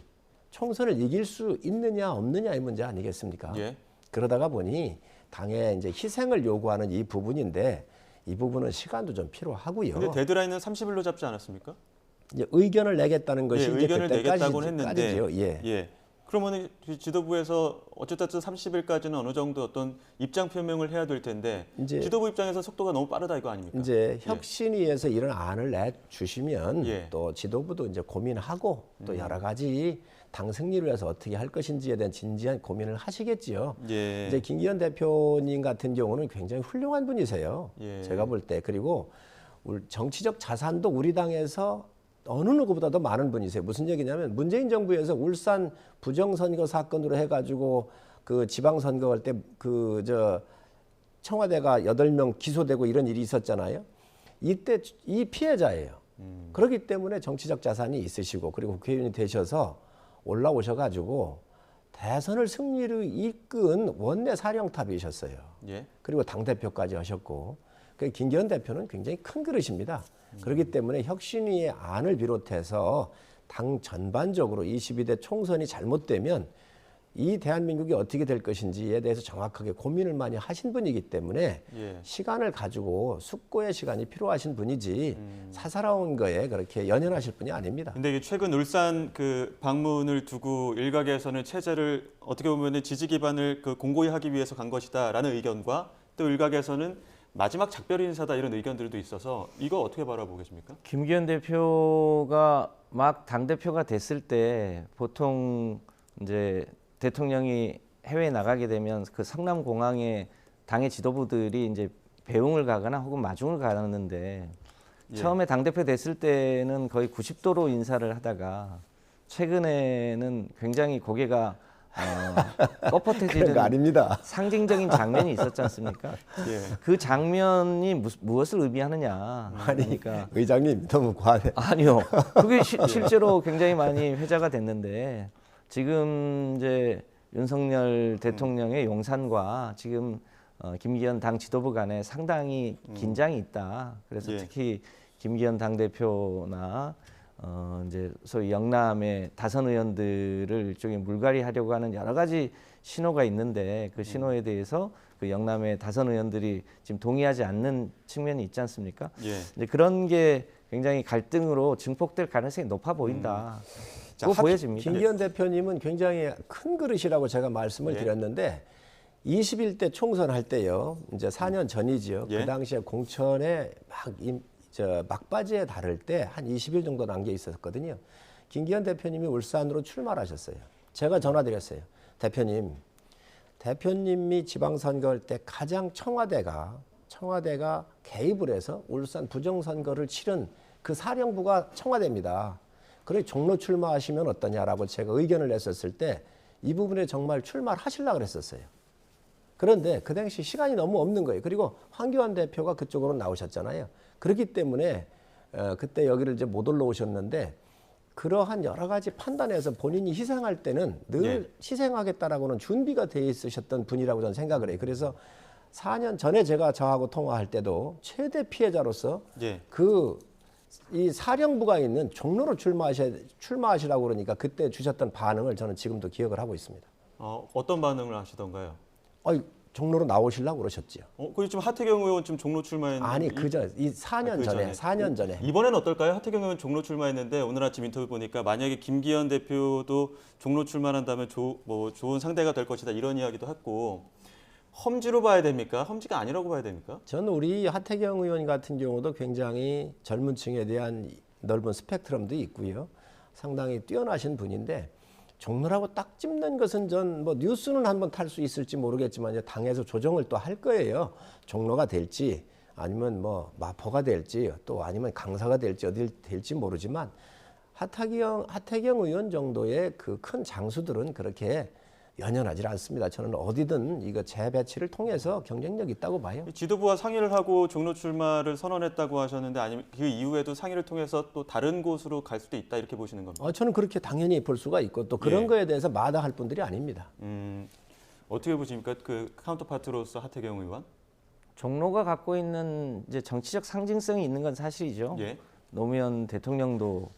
총선을 이길 수 있느냐 없느냐의 문제 아니겠습니까? 예. 그러다가 보니 당의 이제 희생을 요구하는 이 부분인데 이 부분은 시간도 좀 필요하고요. 근데 데드라인은 30일로 잡지 않았습니까? 이제 의견을 내겠다는 것이 예, 이제 의견을 내겠다고는 했는데 그때까지죠. 예. 예. 그러면 지도부에서 어쨌든 30일까지는 어느 정도 어떤 입장 표명을 해야 될 텐데 이제 지도부 입장에서 속도가 너무 빠르다 이거 아닙니까? 이제 혁신위에서 이런 안을 내주시면 예. 또 지도부도 이제 고민하고 또 여러 가지 당 승리를 위해서 어떻게 할 것인지에 대한 진지한 고민을 하시겠지요. 예. 이제 김기현 대표님 같은 경우는 굉장히 훌륭한 분이세요. 예. 제가 볼 때 그리고 정치적 자산도 우리 당에서 어느 누구보다도 많은 분이세요. 무슨 얘기냐면 문재인 정부에서 울산 부정선거 사건으로 해가지고 그 지방선거 할 때 청와대가 8명 기소되고 이런 일이 있었잖아요. 이때 이 피해자예요. 그렇기 때문에 정치적 자산이 있으시고 그리고 국회의원이 되셔서 올라오셔가지고 대선을 승리로 이끈 원내 사령탑이셨어요. 예. 그리고 당대표까지 하셨고 김기현 대표는 굉장히 큰 그릇입니다. 그렇기 때문에 혁신위의 안을 비롯해서 당 전반적으로 22대 총선이 잘못되면 이 대한민국이 어떻게 될 것인지에 대해서 정확하게 고민을 많이 하신 분이기 때문에 예. 시간을 가지고 숙고의 시간이 필요하신 분이지 사사로운 거에 그렇게 연연하실 분이 아닙니다. 근데 이게 최근 울산 그 방문을 두고 일각에서는 체제를 어떻게 보면 지지 기반을 공고히 하기 위해서 간 것이다라는 의견과 또 일각에서는 마지막 작별 인사다 이런 의견들도 있어서 이거 어떻게 바라보겠습니까? 김기현 대표가 막 당대표가 됐을 때 보통 이제 대통령이 해외에 나가게 되면 그 성남공항에 당의 지도부들이 이제 배웅을 가거나 혹은 마중을 가는데 예. 처음에 당대표 됐을 때는 거의 90도로 인사를 하다가 최근에는 굉장히 고개가 뻣뻣해지는 거 아닙니다. 상징적인 장면이 있었지 않습니까? 예. 그 장면이 무엇을 의미하느냐. 그러니까 의장님 너무 과해. 아니요. 그게 실제로 굉장히 많이 회자가 됐는데 지금 이제 윤석열 대통령의 용산과 지금 김기현 당 지도부 간에 상당히 긴장이 있다. 그래서 예. 특히 김기현 당 대표나 이제 소위 영남의 다선 의원들을 일종의 물갈이하려고 하는 여러 가지 신호가 있는데 그 신호에 대해서 그 영남의 다선 의원들이 지금 동의하지 않는 측면이 있지 않습니까? 예. 이제 그런 게 굉장히 갈등으로 증폭될 가능성이 높아 보인다. 그거 보여집니다. 김기현 대표님은 굉장히 큰 그릇이라고 제가 말씀을 예. 드렸는데 21대 총선 할 때요. 이제 4년 전이지요. 예. 그 당시에 공천에 막바지에 다를 때 한 20일 정도 남겨 있었거든요. 김기현 대표님이 울산으로 출마하셨어요. 제가 전화드렸어요. 대표님이 지방선거 할 때 가장 청와대가 개입을 해서 울산 부정선거를 치른 그 사령부가 청와대입니다. 그래 종로 출마하시면 어떠냐라고 제가 의견을 냈었을 때 이 부분에 정말 출마를 하시려고 그랬었어요. 그런데 그 당시 시간이 너무 없는 거예요. 그리고 황교안 대표가 그쪽으로 나오셨잖아요. 그렇기 때문에 그때 여기를 이제 못 올라오셨는데 그러한 여러 가지 판단에서 본인이 희생할 때는 늘 네. 희생하겠다라고는 준비가 돼 있으셨던 분이라고 저는 생각을 해요. 그래서 4년 전에 제가 저하고 통화할 때도 최대 피해자로서 예. 이 사령부가 있는 종로로 출마하시라고 그러니까 그때 주셨던 반응을 저는 지금도 기억을 하고 있습니다. 어떤 반응을 하시던가요? 종로로 나오시려고 그러셨지요. 그 지금 하태경 의원 지금 종로 출마했는데 아니 그전 이 4년 전에 4년 전에 이번엔 어떨까요? 하태경 의원 종로 출마했는데 오늘 아침 인터뷰 보니까 만약에 김기현 대표도 종로 출마한다면 좋은 상대가 될 것이다 이런 이야기도 했고 험지로 봐야 됩니까? 험지가 아니라고 봐야 됩니까? 저는 우리 하태경 의원 같은 경우도 굉장히 젊은 층에 대한 넓은 스펙트럼도 있고요. 상당히 뛰어나신 분인데 종로라고 딱 찝는 것은 전 뉴스는 한번 탈 수 있을지 모르겠지만 이제 당에서 조정을 또 할 거예요. 종로가 될지 아니면 마포가 될지 또 아니면 강사가 될지 어딜 될지 모르지만 하태경 의원 정도의 그 큰 장수들은 그렇게 연연하지 않습니다. 저는 어디든 이거 재배치를 통해서 경쟁력 있다고 봐요. 지도부와 상의를 하고 종로 출마를 선언했다고 하셨는데 아니면 그 이후에도 상의를 통해서 또 다른 곳으로 갈 수도 있다 이렇게 보시는 겁니까? 저는 그렇게 당연히 볼 수가 있고 또 그런 거에 대해서 마다할 분들이 아닙니다. 어떻게 보십니까? 그 카운터파트로서 하태경 의원? 종로가 갖고 있는 이제 정치적 상징성이 있는 건 사실이죠. 예. 노무현 대통령도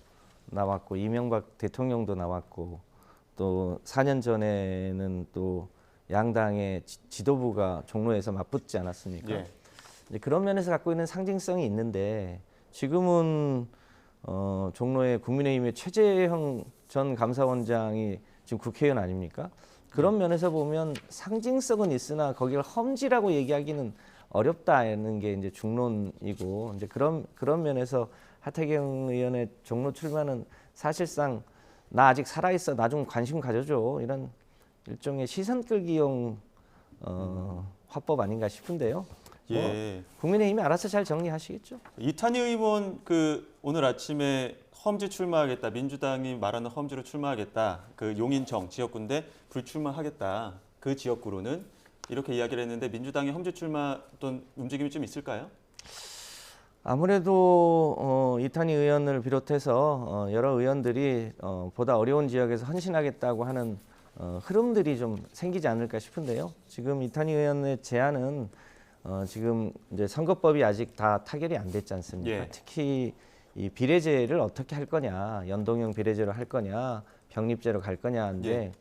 나왔고 이명박 대통령도 나왔고 또 4년 전에는 또 양당의 지도부가 종로에서 맞붙지 않았습니까? 예. 이제 그런 면에서 갖고 있는 상징성이 있는데 지금은 종로의 국민의힘의 최재형 전 감사원장이 지금 국회의원 아닙니까? 그런 면에서 보면 상징성은 있으나 거기를 험지라고 얘기하기는 어렵다는 게 이제 중론이고 이제 그런 면에서 하태경 의원의 종로 출마는 사실상 나 아직 살아있어 나 좀 관심 가져줘 이런 일종의 시선 끌기용 화법 아닌가 싶은데요. 예. 국민의힘이 알아서 잘 정리하시겠죠. 이탄희 의원 오늘 아침에 험지 출마하겠다. 민주당이 말하는 험지로 출마하겠다. 그 용인청 지역구인데 불출마하겠다. 그 지역구로는 이렇게 이야기를 했는데 민주당이 험지 출마 어떤 움직임이 좀 있을까요? 아무래도 이탄희 의원을 비롯해서 여러 의원들이 보다 어려운 지역에서 헌신하겠다고 하는 흐름들이 좀 생기지 않을까 싶은데요. 지금 이탄희 의원의 제안은 지금 이제 선거법이 아직 다 타결이 안 됐지 않습니까? 예. 특히 이 비례제를 어떻게 할 거냐, 연동형 비례제로 할 거냐, 병립제로 갈 거냐인데 예.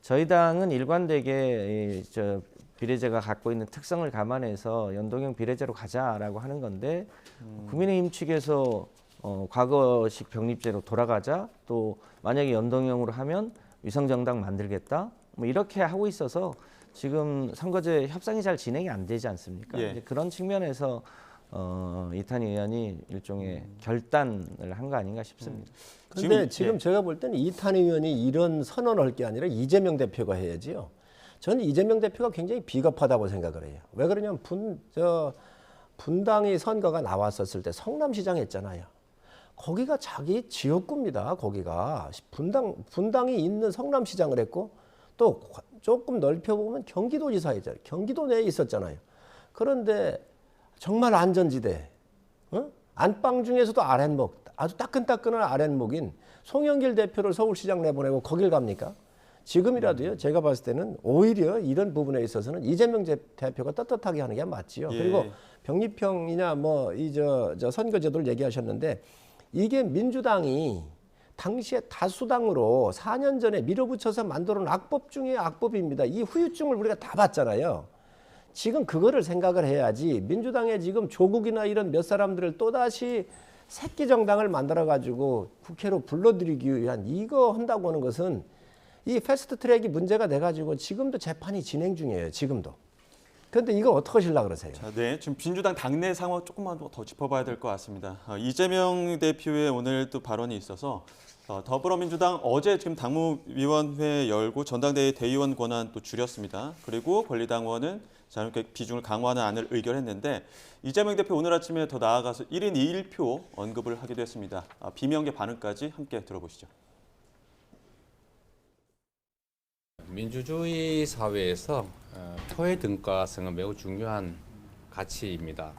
저희 당은 일관되게 비례제가 갖고 있는 특성을 감안해서 연동형 비례제로 가자라고 하는 건데 국민의힘 측에서 과거식 병립제로 돌아가자 또 만약에 연동형으로 하면 위성정당 만들겠다 뭐 이렇게 하고 있어서 지금 선거제 협상이 잘 진행이 안 되지 않습니까? 예. 이제 그런 측면에서 이탄희 의원이 일종의 결단을 한 거 아닌가 싶습니다. 그런데 지금 제가 볼 때는 이탄희 의원이 이런 선언을 할 게 아니라 이재명 대표가 해야지요. 저는 이재명 대표가 굉장히 비겁하다고 생각을 해요. 왜 그러냐면 분당이 선거가 나왔었을 때 성남시장 했잖아요. 거기가 자기 지역구입니다. 거기가 분당이 있는 성남시장을 했고 또 조금 넓혀보면 경기도지사였잖아요. 경기도 내에 있었잖아요. 그런데 정말 안전지대, 안방 중에서도 아랫목, 아주 따끈따끈한 아랫목인 송영길 대표를 서울시장 내보내고 거길 갑니까? 지금이라도요, 제가 봤을 때는 오히려 이런 부분에 있어서는 이재명 대표가 떳떳하게 하는 게 맞지요. 예. 그리고 병립형이냐 저 선거제도를 얘기하셨는데 이게 민주당이 당시에 다수당으로 4년 전에 밀어붙여서 만들어 놓은 악법 중에 악법입니다. 이 후유증을 우리가 다 봤잖아요. 지금 그거를 생각을 해야지 민주당의 지금 조국이나 이런 몇 사람들을 또다시 새끼 정당을 만들어가지고 국회로 불러들이기 위한 이거 한다고 하는 것은 이 패스트 트랙이 문제가 돼가지고 지금도 재판이 진행 중이에요. 지금도. 그런데 이거 어떻게 하시려고 그러세요? 자, 네, 지금 민주당 당내 상황 조금만 더 짚어봐야 될 것 같습니다. 이재명 대표의 오늘 또 발언이 있어서 더불어민주당 어제 지금 당무위원회 열고 전당대회 대의원 권한 또 줄였습니다. 그리고 권리당원은 자유롭게 비중을 강화하는 안을 의결했는데 이재명 대표 오늘 아침에 더 나아가서 1인 2일표 언급을 하기도 했습니다. 비명계 반응까지 함께 들어보시죠. 민주주의 사회에서 표의 등가성은 매우 중요한 가치입니다.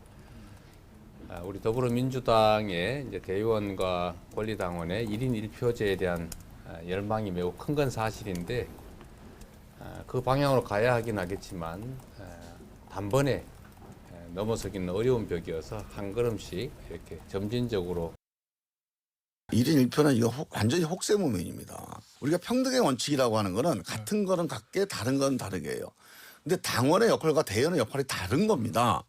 우리 더불어민주당의 이제 대의원과 권리당원의 1인 1표제에 대한 열망이 매우 큰 건 사실인데 그 방향으로 가야 하긴 하겠지만 단번에 넘어서기는 어려운 벽이어서 한 걸음씩 이렇게 점진적으로 1인 1표는 이거 완전히 혹세무민입니다. 우리가 평등의 원칙이라고 하는 거는 같은 거는 같게 다른 건 다르게 해요. 근데 당원의 역할과 대의원의 역할이 다른 겁니다.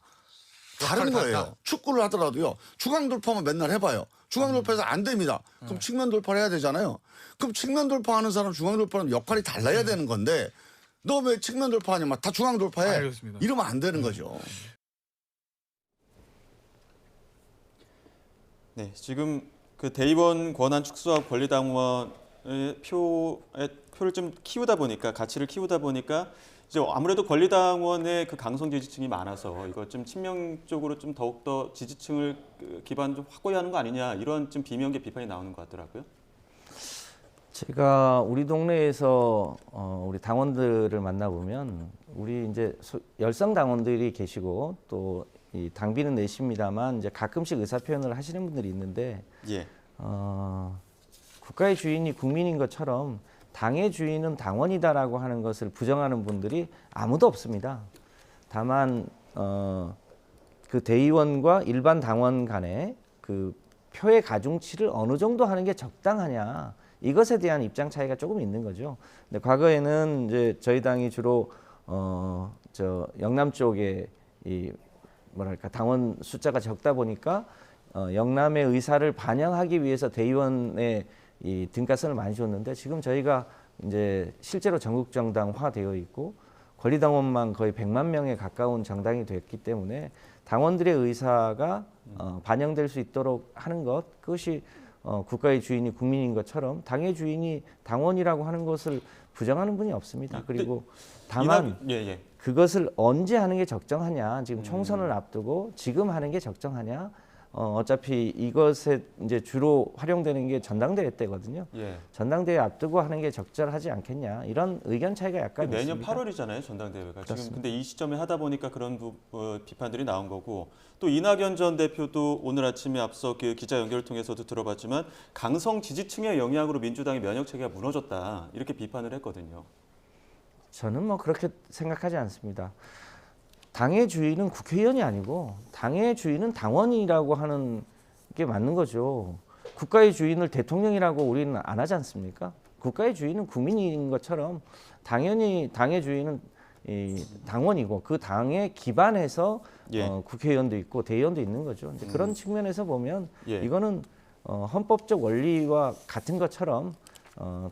다른 거예요. 축구를 하더라도요. 중앙 돌파만 맨날 해봐요. 중앙 돌파해서 안 됩니다. 그럼 측면 돌파를 해야 되잖아요. 그럼 측면 돌파하는 사람 중앙 돌파는 역할이 달라야 되는 건데 너 왜 측면 돌파하냐 막 다 중앙 돌파해. 알겠습니다. 이러면 안 되는 거죠. 네, 지금 그 대의원 권한 축소와 권리당원의 표를 좀 키우다 보니까 가치를 키우다 보니까 이제 아무래도 권리당원의 그 강성 지지층이 많아서 이거 좀 친명 쪽으로 좀 더욱더 지지층을 기반 좀 확고히 하는 거 아니냐 이런 좀 비명계 비판이 나오는 것 같더라고요. 제가 우리 동네에서 우리 당원들을 만나보면 우리 이제 열성 당원들이 계시고 또 이 당비는 내십니다만 이제 가끔씩 의사 표현을 하시는 분들이 있는데 예. 국가의 주인이 국민인 것처럼 당의 주인은 당원이다라고 하는 것을 부정하는 분들이 아무도 없습니다. 다만 그 대의원과 일반 당원 간의 그 표의 가중치를 어느 정도 하는 게 적당하냐 이것에 대한 입장 차이가 조금 있는 거죠. 근데 과거에는 이제 저희 당이 주로 저 영남 쪽에 이 뭐랄까 당원 숫자가 적다 보니까 영남의 의사를 반영하기 위해서 대의원의 이 등가선을 많이 줬는데 지금 저희가 이제 실제로 전국 정당화되어 있고 권리당원만 거의 100만 명에 가까운 정당이 됐기 때문에 당원들의 의사가 반영될 수 있도록 하는 것 그것이 국가의 주인이 국민인 것처럼 당의 주인이 당원이라고 하는 것을 부정하는 분이 없습니다. 그리고 다만 그것을 언제 하는 게 적정하냐 지금 총선을 앞두고 지금 하는 게 적정하냐 어차피 이것에 이제 주로 활용되는 게 전당대회 때거든요. 예. 전당대회 앞두고 하는 게 적절하지 않겠냐 이런 의견 차이가 약간 내년 있습니다. 8월이잖아요 전당대회가. 그렇습니다. 지금 근데 이 시점에 하다 보니까 그런 비판들이 나온 거고 또 이낙연 전 대표도 오늘 아침에 앞서 그 기자 연결을 통해서도 들어봤지만 강성 지지층의 영향으로 민주당의 면역 체계가 무너졌다 이렇게 비판을 했거든요. 저는 뭐 그렇게 생각하지 않습니다. 당의 주인은 국회의원이 아니고 당의 주인은 당원이라고 하는 게 맞는 거죠. 국가의 주인을 대통령이라고 우리는 안 하지 않습니까? 국가의 주인은 국민인 것처럼 당연히 당의 주인은 이 당원이고 그 당에 기반해서 국회의원도 있고 대의원도 있는 거죠. 이제 그런 측면에서 보면 이거는 헌법적 원리와 같은 것처럼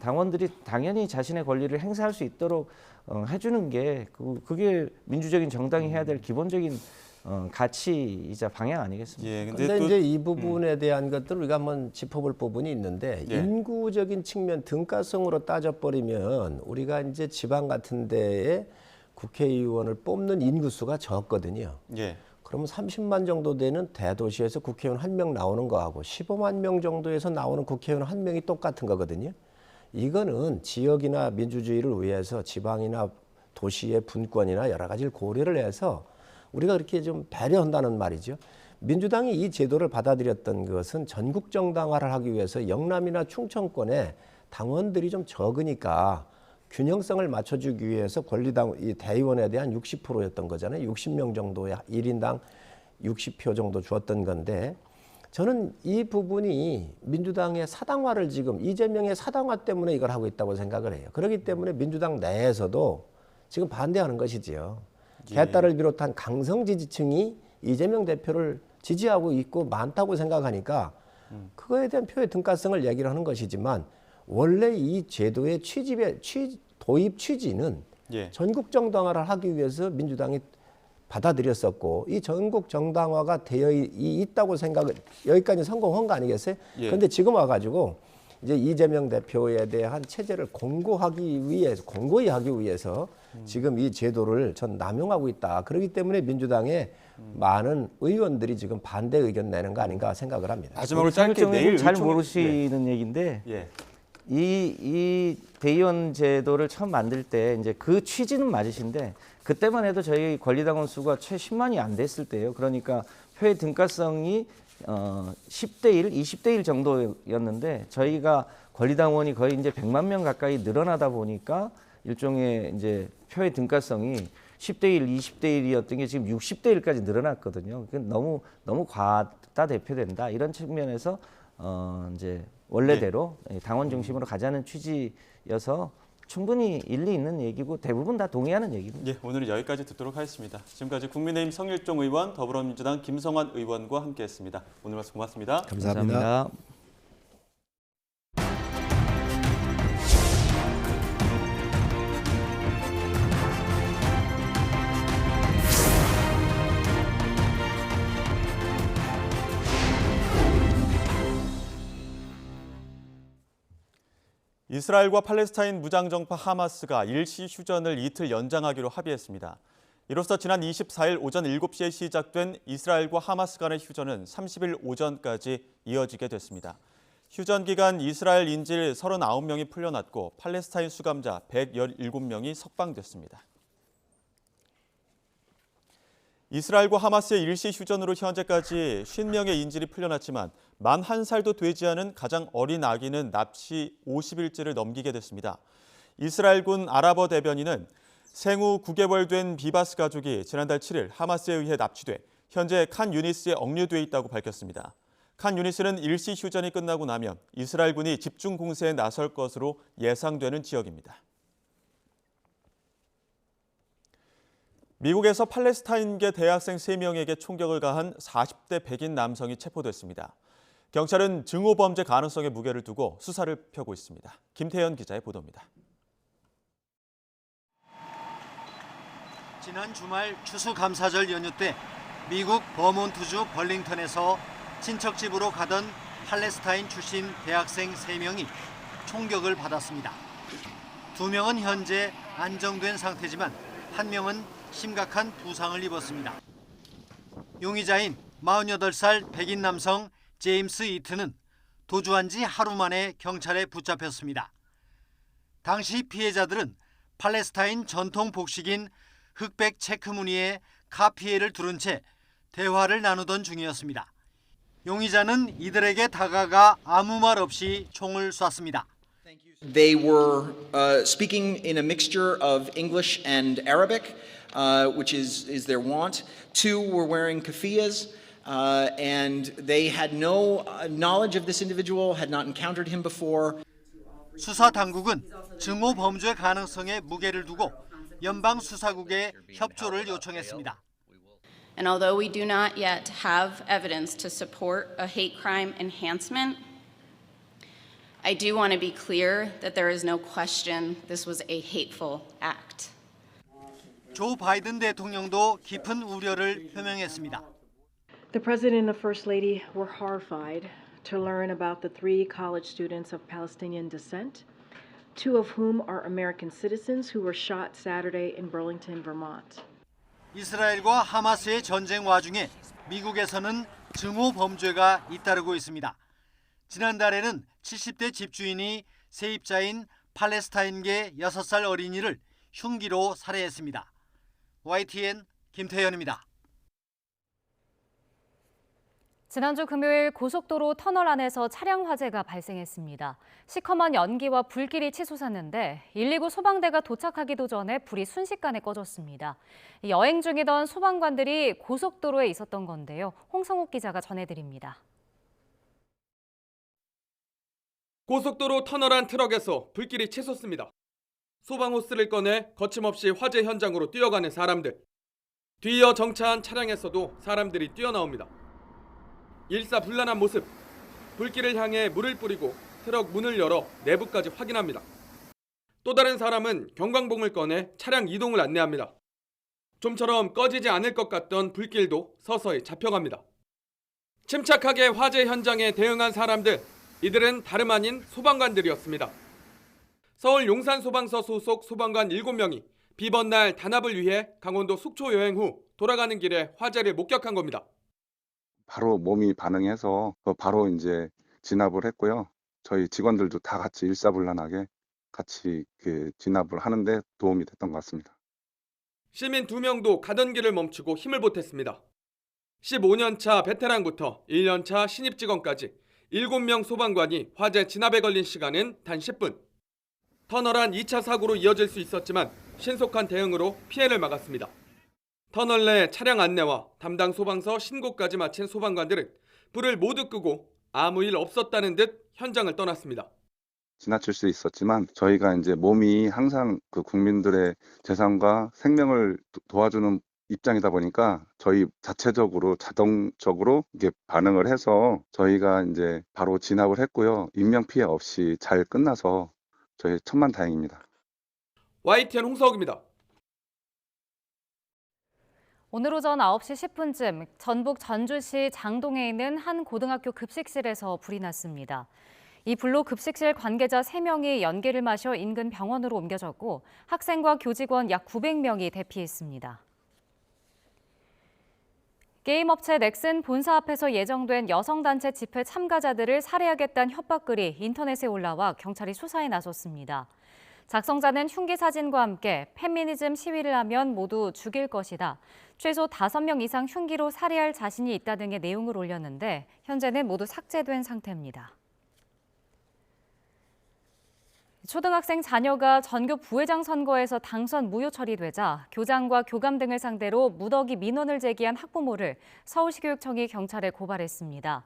당원들이 당연히 자신의 권리를 행사할 수 있도록 해주는 게 그게 민주적인 정당이 해야 될 기본적인 가치이자 방향 아니겠습니까? 예, 근데 이제 이 부분에 대한 것들 우리가 한번 짚어볼 부분이 있는데 인구적인 측면 등가성으로 따져버리면 우리가 이제 지방 같은 데에 국회의원을 뽑는 인구수가 적거든요. 그러면 30만 정도 되는 대도시에서 국회의원 1명 나오는 거하고 15만 명 정도에서 나오는 국회의원 1명이 똑같은 거거든요. 이거는 지역이나 민주주의를 위해서 지방이나 도시의 분권이나 여러 가지를 고려를 해서 우리가 그렇게 좀 배려한다는 말이죠. 민주당이 이 제도를 받아들였던 것은 전국 정당화를 하기 위해서 영남이나 충청권에 당원들이 좀 적으니까 균형성을 맞춰주기 위해서 권리당 이 대의원에 대한 60%였던 거잖아요. 60명 정도의 1인당 60표 정도 주었던 건데 저는 이 부분이 민주당의 사당화를 지금 이재명의 사당화 때문에 이걸 하고 있다고 생각을 해요. 그렇기 때문에 민주당 내에서도 지금 반대하는 것이지요. 개딸을 비롯한 강성 지지층이 이재명 대표를 지지하고 있고 많다고 생각하니까 그거에 대한 표의 등가성을 얘기를 하는 것이지만 원래 이 제도의 도입 취지는 전국 정당화를 하기 위해서 민주당이 받아들였었고 이 전국 정당화가 되어 있다고 생각을 여기까지 성공한 거 아니겠어요? 그런데 지금 와가지고 이제 이재명 대표에 대한 체제를 공고히 하기 위해서 지금 이 제도를 전 남용하고 있다. 그렇기 때문에 민주당의 많은 의원들이 지금 반대 의견 내는 거 아닌가 생각을 합니다. 마지막으로 짧게 내일 잘 모르시는 얘기인데 이 대의원 제도를 처음 만들 때 이제 그 취지는 맞으신데 그때만 해도 저희 권리당원 수가 채 10만이 안 됐을 때예요. 그러니까 표의 등가성이 10대 1, 20대 1 정도였는데 저희가 권리당원이 거의 이제 100만 명 가까이 늘어나다 보니까 일종의 이제 표의 등가성이 10대 1, 20대 1이었던 게 지금 60대 1까지 늘어났거든요. 너무 과다 대표된다 이런 측면에서 이제 원래대로 당원 중심으로 가자는 취지여서 충분히 일리 있는 얘기고 대부분 다 동의하는 얘기입니다. 오늘은 여기까지 듣도록 하겠습니다. 지금까지 국민의힘 성일종 의원, 더불어민주당 김성환 의원과 함께했습니다. 오늘 말씀 고맙습니다. 감사합니다. 이스라엘과 팔레스타인 무장정파 하마스가 일시 휴전을 이틀 연장하기로 합의했습니다. 이로써 지난 24일 오전 7시에 시작된 이스라엘과 하마스 간의 휴전은 30일 오전까지 이어지게 됐습니다. 휴전 기간 이스라엘 인질 39명이 풀려났고 팔레스타인 수감자 117명이 석방됐습니다. 이스라엘과 하마스의 일시 휴전으로 현재까지 50명의 인질이 풀려났지만 만 1살도 되지 않은 가장 어린 아기는 납치 50일째를 넘기게 됐습니다. 이스라엘군 아랍어 대변인은 생후 9개월 된 비바스 가족이 지난달 7일 하마스에 의해 납치돼 현재 칸 유니스에 억류돼 있다고 밝혔습니다. 칸 유니스는 일시 휴전이 끝나고 나면 이스라엘군이 집중 공세에 나설 것으로 예상되는 지역입니다. 미국에서 팔레스타인계 대학생 3명에게 총격을 가한 40대 백인 남성이 체포됐습니다. 경찰은 증오 범죄 가능성에 무게를 두고 수사를 펴고 있습니다. 김태현 기자의 보도입니다. 지난 주말 추수감사절 연휴 때 미국 버몬트주 벌링턴에서 친척집으로 가던 팔레스타인 출신 대학생 3명이 총격을 받았습니다. 2명은 현재 안정된 상태지만 1명은 심각한 부상을 입었습니다. 용의자인 48살 백인 남성 제임스 이트는 도주한 지 하루 만에 경찰에 붙잡혔습니다. 당시 피해자들은 팔레스타인 전통 복식인 흑백 체크 무늬의 카피에를 두른 채 대화를 나누던 중이었습니다. 용의자는 이들에게 다가가 아무 말 없이 총을 쐈습니다. They were speaking in a mixture of English and Arabic, which is their wont. 2 were wearing keffiyehs, and they had no knowledge of this individual, had not encountered him before. 수사 당국은 증오 범죄 가능성에 무게를 두고 연방 수사국에 협조를 요청했습니다. And although we do not yet have evidence to support a hate crime enhancement, I do want to be clear that there is no question this was a hateful act. 조 바이든 대통령도 깊은 우려를 표명했습니다. The President and the First Lady were horrified to learn about the 3 college students of Palestinian descent, 2 of whom are American citizens who were shot Saturday in Burlington, Vermont. 이스라엘과 하마스의 전쟁 와중에 미국에서는 증오 범죄가 잇따르고 있습니다. 지난달에는 70대 집주인이 세입자인 팔레스타인계 6살 어린이를 흉기로 살해했습니다. YTN 김태현입니다. 지난주 금요일 고속도로 터널 안에서 차량 화재가 발생했습니다. 시커먼 연기와 불길이 치솟았는데 119 소방대가 도착하기도 전에 불이 순식간에 꺼졌습니다. 여행 중이던 소방관들이 고속도로에 있었던 건데요. 홍성욱 기자가 전해드립니다. 고속도로 터널 안 트럭에서 불길이 치솟습니다. 소방호스를 꺼내 거침없이 화재 현장으로 뛰어가는 사람들. 뒤이어 정차한 차량에서도 사람들이 뛰어나옵니다. 일사불란한 모습. 불길을 향해 물을 뿌리고 트럭 문을 열어 내부까지 확인합니다. 또 다른 사람은 경광봉을 꺼내 차량 이동을 안내합니다. 좀처럼 꺼지지 않을 것 같던 불길도 서서히 잡혀갑니다. 침착하게 화재 현장에 대응한 사람들. 이들은 다름 아닌 소방관들이었습니다. 서울 용산소방서 소속 소방관 7명이 비번 날 단합을 위해 강원도 속초 여행 후 돌아가는 길에 화재를 목격한 겁니다. 바로 몸이 반응해서 바로 이제 진압을 했고요. 저희 직원들도 다 같이 일사불란하게 같이 진압을 하는데 도움이 됐던 것 같습니다. 시민 2명도 가던 길을 멈추고 힘을 보탰습니다. 15년차 베테랑부터 1년차 신입 직원까지 7명 소방관이 화재 진압에 걸린 시간은 단 10분. 터널 안 2차 사고로 이어질 수 있었지만 신속한 대응으로 피해를 막았습니다. 터널 내 차량 안내와 담당 소방서 신고까지 마친 소방관들은 불을 모두 끄고 아무 일 없었다는 듯 현장을 떠났습니다. 지나칠 수 있었지만 저희가 이제 몸이 항상 국민들의 재산과 생명을 도와주는 입장이다 보니까 저희 자체적으로 자동적으로 이게 반응을 해서 저희가 이제 바로 진압을 했고요. 인명 피해 없이 잘 끝나서 저희 천만다행입니다. YTN 홍석입니다. 오늘 오전 9시 10분쯤 전북 전주시 장동에 있는 한 고등학교 급식실에서 불이 났습니다. 이 불로 급식실 관계자 3명이 연기를 마셔 인근 병원으로 옮겨졌고 학생과 교직원 약 900명이 대피했습니다. 게임 업체 넥슨 본사 앞에서 예정된 여성단체 집회 참가자들을 살해하겠다는 협박글이 인터넷에 올라와 경찰이 수사에 나섰습니다. 작성자는 흉기 사진과 함께 페미니즘 시위를 하면 모두 죽일 것이다. 최소 5명 이상 흉기로 살해할 자신이 있다 등의 내용을 올렸는데 현재는 모두 삭제된 상태입니다. 초등학생 자녀가 전교 부회장 선거에서 당선 무효 처리되자 교장과 교감 등을 상대로 무더기 민원을 제기한 학부모를 서울시 교육청이 경찰에 고발했습니다.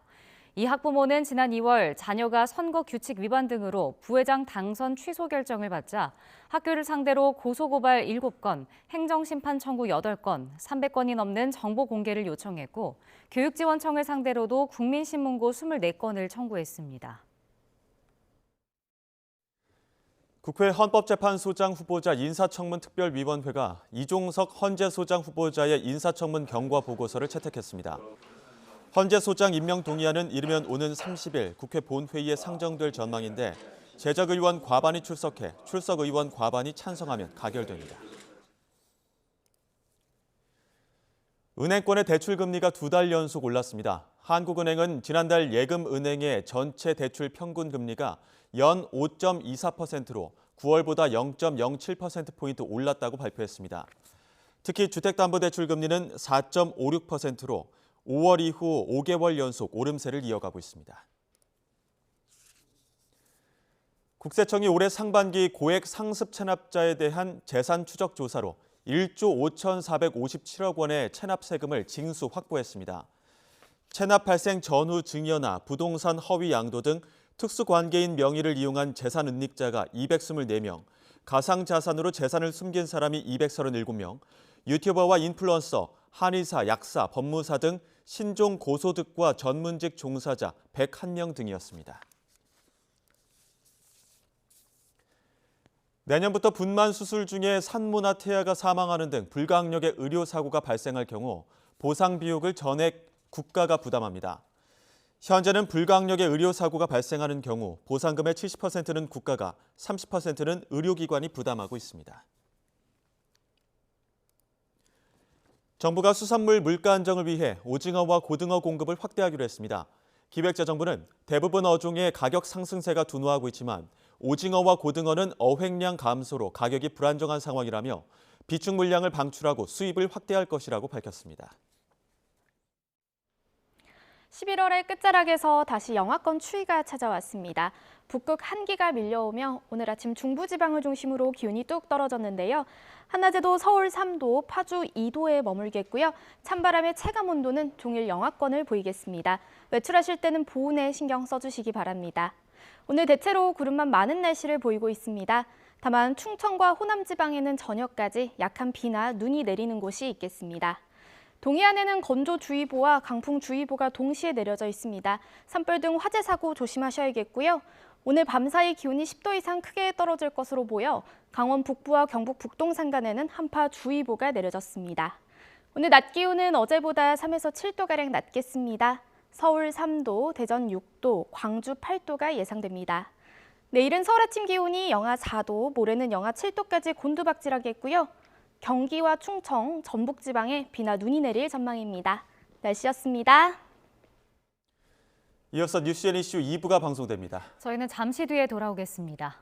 이 학부모는 지난 2월 자녀가 선거 규칙 위반 등으로 부회장 당선 취소 결정을 받자 학교를 상대로 고소고발 7건, 행정심판 청구 8건, 300건이 넘는 정보 공개를 요청했고 교육지원청을 상대로도 국민신문고 24건을 청구했습니다. 국회 헌법재판소장 후보자 인사청문 특별위원회가 이종석 헌재 소장 후보자의 인사청문 경과 보고서를 채택했습니다. 헌재 소장 임명 동의안은 이르면 오는 30일 국회 본회의에 상정될 전망인데 제적의원 과반이 출석해 출석의원 과반이 찬성하면 가결됩니다. 은행권의 대출금리가 2달 연속 올랐습니다. 한국은행은 지난달 예금은행의 전체 대출 평균 금리가 연 5.24%로 9월보다 0.07%포인트 올랐다고 발표했습니다. 특히 주택담보대출 금리는 4.56%로 5월 이후 5개월 연속 오름세를 이어가고 있습니다. 국세청이 올해 상반기 고액 상습 체납자에 대한 재산 추적 조사로 1조 5,457억 원의 체납 세금을 징수 확보했습니다. 체납 발생 전후 증여나 부동산 허위 양도 등 특수관계인 명의를 이용한 재산 은닉자가 224명, 가상자산으로 재산을 숨긴 사람이 237명, 유튜버와 인플루언서, 한의사, 약사, 법무사 등 신종 고소득과 전문직 종사자 101명 등이었습니다. 내년부터 분만 수술 중에 산모나 태아가 사망하는 등 불가항력의 의료사고가 발생할 경우 보상 비용을 전액 국가가 부담합니다. 현재는 불가항력의 의료사고가 발생하는 경우 보상금의 70%는 국가가, 30%는 의료기관이 부담하고 있습니다. 정부가 수산물 물가 안정을 위해 오징어와 고등어 공급을 확대하기로 했습니다. 기획재정부는 대부분 어종의 가격 상승세가 둔화하고 있지만 오징어와 고등어는 어획량 감소로 가격이 불안정한 상황이라며 비축 물량을 방출하고 수입을 확대할 것이라고 밝혔습니다. 11월의 끝자락에서 다시 영하권 추위가 찾아왔습니다. 북극 한기가 밀려오며 오늘 아침 중부지방을 중심으로 기온이 뚝 떨어졌는데요. 한낮에도 서울 3도, 파주 2도에 머물겠고요. 찬바람의 체감 온도는 종일 영하권을 보이겠습니다. 외출하실 때는 보온에 신경 써주시기 바랍니다. 오늘 대체로 구름만 많은 날씨를 보이고 있습니다. 다만 충청과 호남 지방에는 저녁까지 약한 비나 눈이 내리는 곳이 있겠습니다. 동해안에는 건조주의보와 강풍주의보가 동시에 내려져 있습니다. 산불 등 화재 사고 조심하셔야겠고요. 오늘 밤사이 기온이 10도 이상 크게 떨어질 것으로 보여 강원 북부와 경북 북동 산간에는 한파주의보가 내려졌습니다. 오늘 낮 기온은 어제보다 3에서 7도가량 낮겠습니다. 서울 3도, 대전 6도, 광주 8도가 예상됩니다. 내일은 서울 아침 기온이 영하 4도, 모레는 영하 7도까지 곤두박질하겠고요. 경기와 충청, 전북 지방에 비나 눈이 내릴 전망입니다. 날씨였습니다. 이어서 뉴스앤이슈 2부가 방송됩니다. 저희는 잠시 뒤에 돌아오겠습니다.